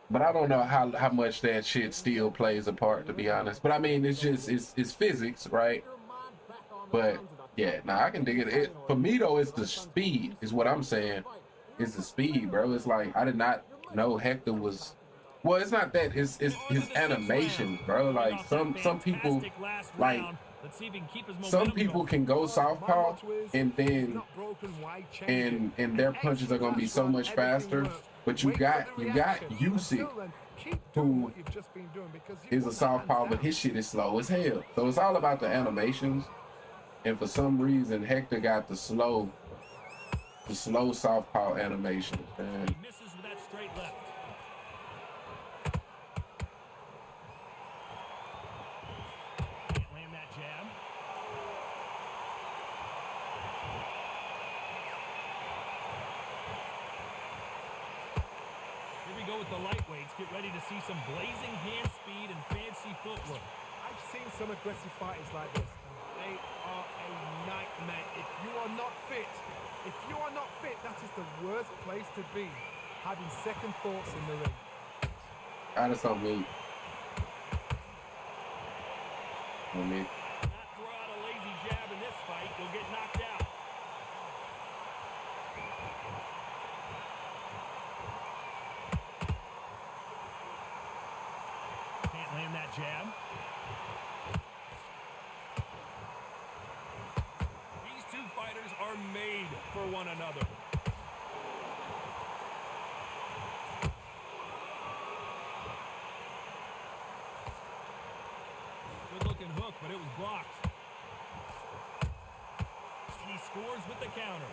But I don't know how much that shit still plays a part, to be honest. But I mean, it's just it's physics, right? But yeah, nah, I can dig it. For me though, it's the speed, is what I'm saying. It's the speed, bro. It's like I did not know Hector was. Well, it's not that. It's his animation, bro. Like some people, like some people can go southpaw and then and their punches are gonna be so much faster. But you got Usyk, who is a southpaw, but his shit is slow as hell. So it's all about the animations. And for some reason, Hector got the slow southpaw animation. Man. He misses with that straight left. Can't land that jab. Here we go with the lightweights. Get ready to see some blazing hand speed and fancy footwork. I've seen some aggressive fighters like this. They are a nightmare. If you are not fit, that is the worst place to be. Having second thoughts in the ring. That's on me. On me. Not throw out a lazy jab in this fight. You'll get knocked out. Can't land that jab. These two fighters are made for one another. Good looking hook, but it was blocked. And he scores with the counter.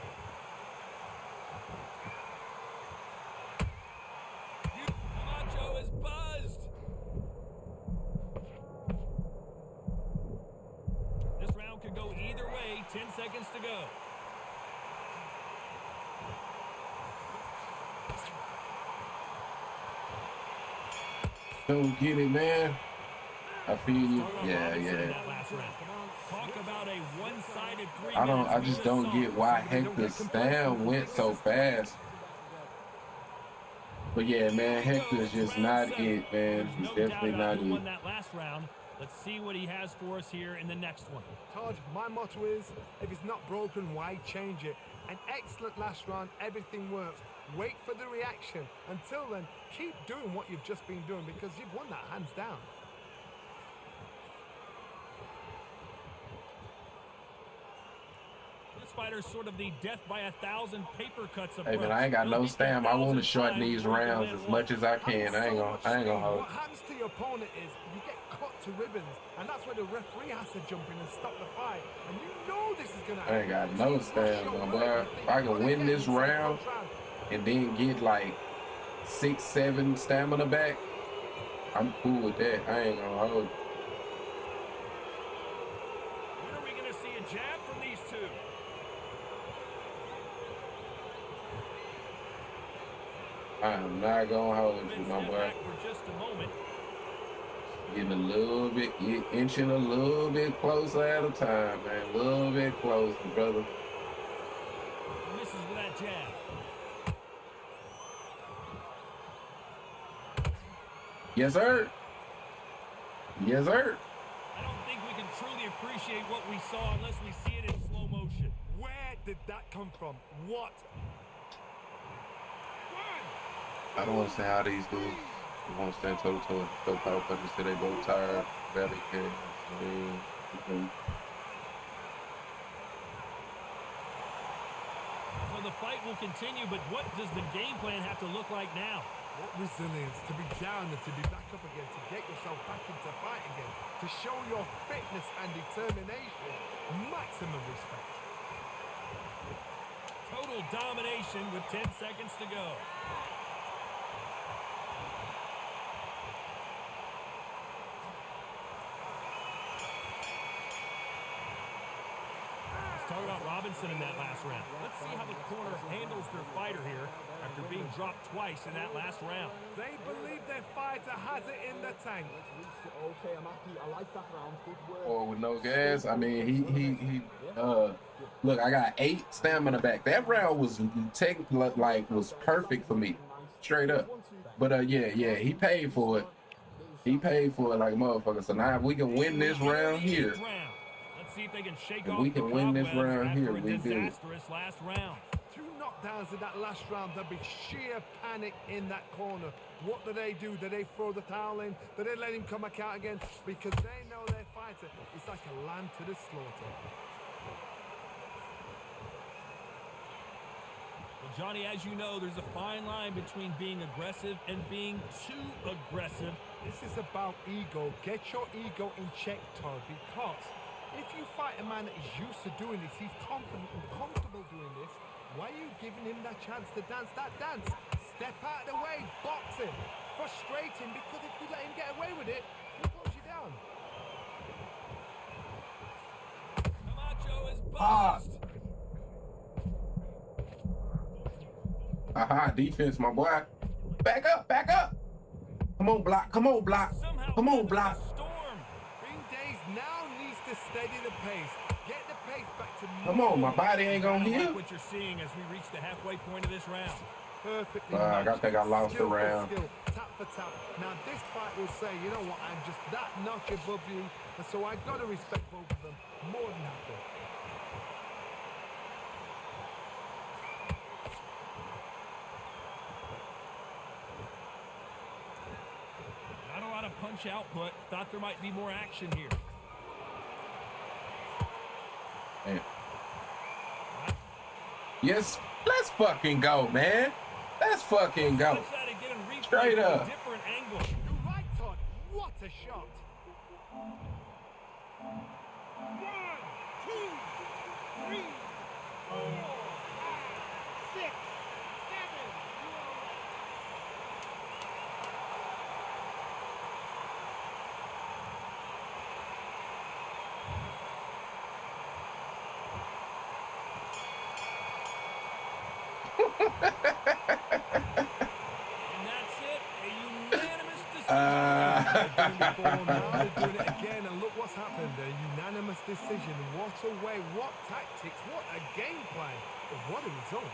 Camacho is buzzed. This round could go either way. 10 seconds to go. Don't get it, man. I feel you. Talk about Yeah, Robinson in yeah. that last round. Talk about a one-sided 3 I minutes. just This don't song. get why Somebody don't get Hector's complacent. down I went think so this is fast. But yeah, Here man, we go. Hector's It's just round not 7. it, man. There's He's no doubt definitely about not who it. won that last round. Let's see what he has for us here in the next one. Todd, my motto is, if it's not broken, why change it? An excellent last round, everything works. Wait for the reaction. Until then, keep doing what you've just been doing because you've won that hands down. This fighter's sort of the death by 1,000 paper cuts approach. Hey man, I ain't got He'll no hit stamina. I want to 1,000 shorten times these before he can rounds land as one. much as I can. I ain't gonna hold What happens to your opponent is you get cut to ribbons, and that's where the referee has to jump in and stop the fight. And you know this is gonna I ain't happen. got no So rush stamina, your boy. work. If I can win this round and then get like 6, 7 stamina back, I'm cool with that. I ain't gonna hold. When are we going to see a jab from these two? I'm not gonna hold you, my Step boy. back for just a moment. Getting a little bit, inching a little bit closer at a time, man. A little bit closer, brother. Misses with that jab. Yes, sir. Yes, sir. I don't think we can truly appreciate what we saw unless we see it in slow motion. Where did that come from? What? I don't want to say how these dudes want to stand toe to toe. So powerful. They say they both tired. Barely can. So the fight will continue, but what does the game plan have to look like now? What resilience to be down and to be back up again, to get yourself back into fight again, to show your fitness and determination. Maximum respect. Total domination with 10 seconds to go. Let's talk about Robinson in that last round. Let's see how the corner handles their fighter here after being dropped twice in that last round. They believe their fighter has it in the tank. Okay, I'm happy. I like that round. Good work. Or with no gas. I mean, he look, I got 8 stamina back. That round was was perfect for me. Straight up. But yeah, he paid for it. He paid for it like a motherfucker. So now if we can win this round here, Let's see if they can shake if off we the can win this cobwebs round after here, a we do. disastrous last round. 2 knockdowns in that last round. There'll be sheer panic in that corner. What do? Do they throw the towel in? Do they let him come back out again? Because they know their fighter is like a lamb to the slaughter. Well, Johnny, as you know, there's a fine line between being aggressive and being too aggressive. This is about ego. Get your ego in check, Todd, because if you fight a man that is used to doing this, he's confident and comfortable doing this, why are you giving him that chance to dance that dance? Step out of the way, boxing. Frustrating, because if you let him get away with it, he'll close you down. Camacho is Ah. buzzed. Aha, defense, my boy. Back up, back up. Come on, block. Come on, block. Somehow Come on, weathers block. the storm. Green Days now needs to steady the pace. Get the pace back to Come on, my body ain't gonna I heal. like what you're seeing as we reach the halfway point of this round. perfectly I matched. think I lost the Skill for round. skill, tap for tap. Now this fight will say, you know what, I'm just that notch above you, and so I got to respect both of them more than happy. Not a lot of punch output. Thought there might be more action here. Man. Yes, let's fucking go, man. Let's fucking go. Watch that again and replay Straight from a up. different angle. You're right, Todd. What a shot. 1, 2, 3, 4, 5, 6, 7. And that's it. A unanimous decision. They've done it before, now they're doing it again, and look what's happened. A unanimous decision. What a way, what tactics, what a game plan. But what a result.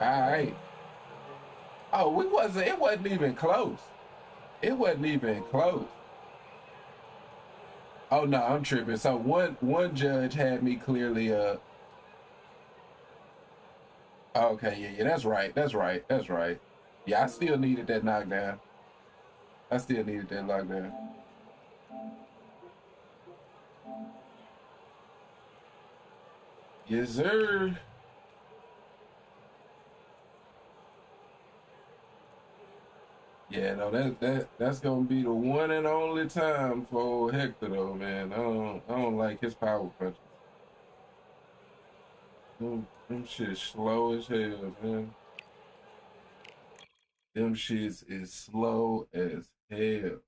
All right. Oh, it wasn't even close. It wasn't even close. Oh no, I'm tripping. So one judge had me clearly okay, yeah, that's right. That's right. That's right. Yeah, I still needed that knockdown. I still needed that knockdown. Yes, sir. Yeah, no, that's gonna be the one and only time for Hector though, man. I don't like his power punches. Them shit slow as hell, man. Them shits is slow as hell.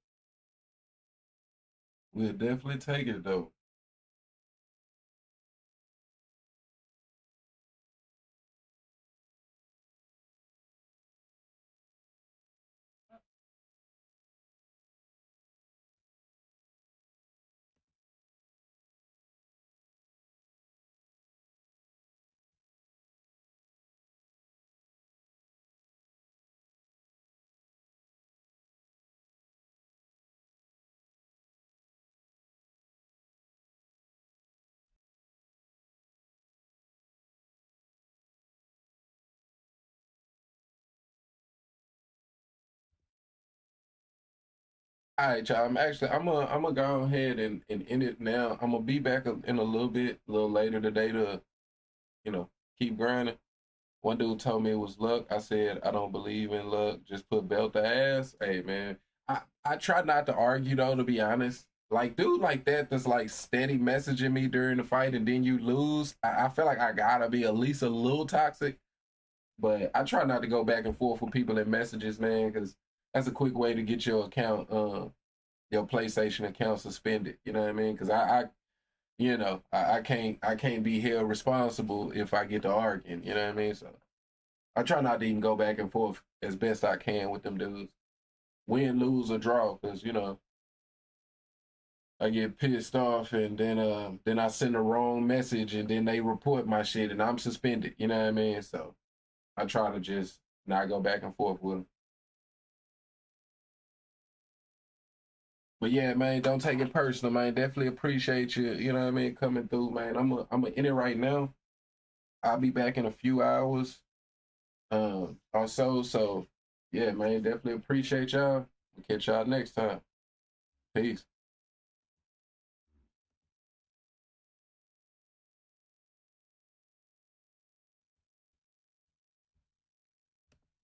We'll definitely take it though. All right, y'all. I'm gonna go ahead and end it now. I'm gonna be back in a little bit, a little later today to, you know, keep grinding. One dude told me it was luck. I said I don't believe in luck. Just put belt to ass. Hey man, I try not to argue though. To be honest, like dude like that's like steady messaging me during the fight and then you lose. I feel like I gotta be at least a little toxic. But I try not to go back and forth with people in messages, man, because that's a quick way to get your account, your PlayStation account suspended. You know what I mean? Because I can't be held responsible if I get to arguing. You know what I mean? So I try not to even go back and forth as best I can with them dudes. Win, lose, or draw, because I get pissed off and then I send the wrong message and then they report my shit and I'm suspended. You know what I mean? So I try to just not go back and forth with them. But yeah, man, don't take it personal, man. Definitely appreciate you. You know what I mean, coming through, man. I'm in it right now. I'll be back in a few hours, or so. So yeah, man, definitely appreciate y'all. We'll catch y'all next time. Peace.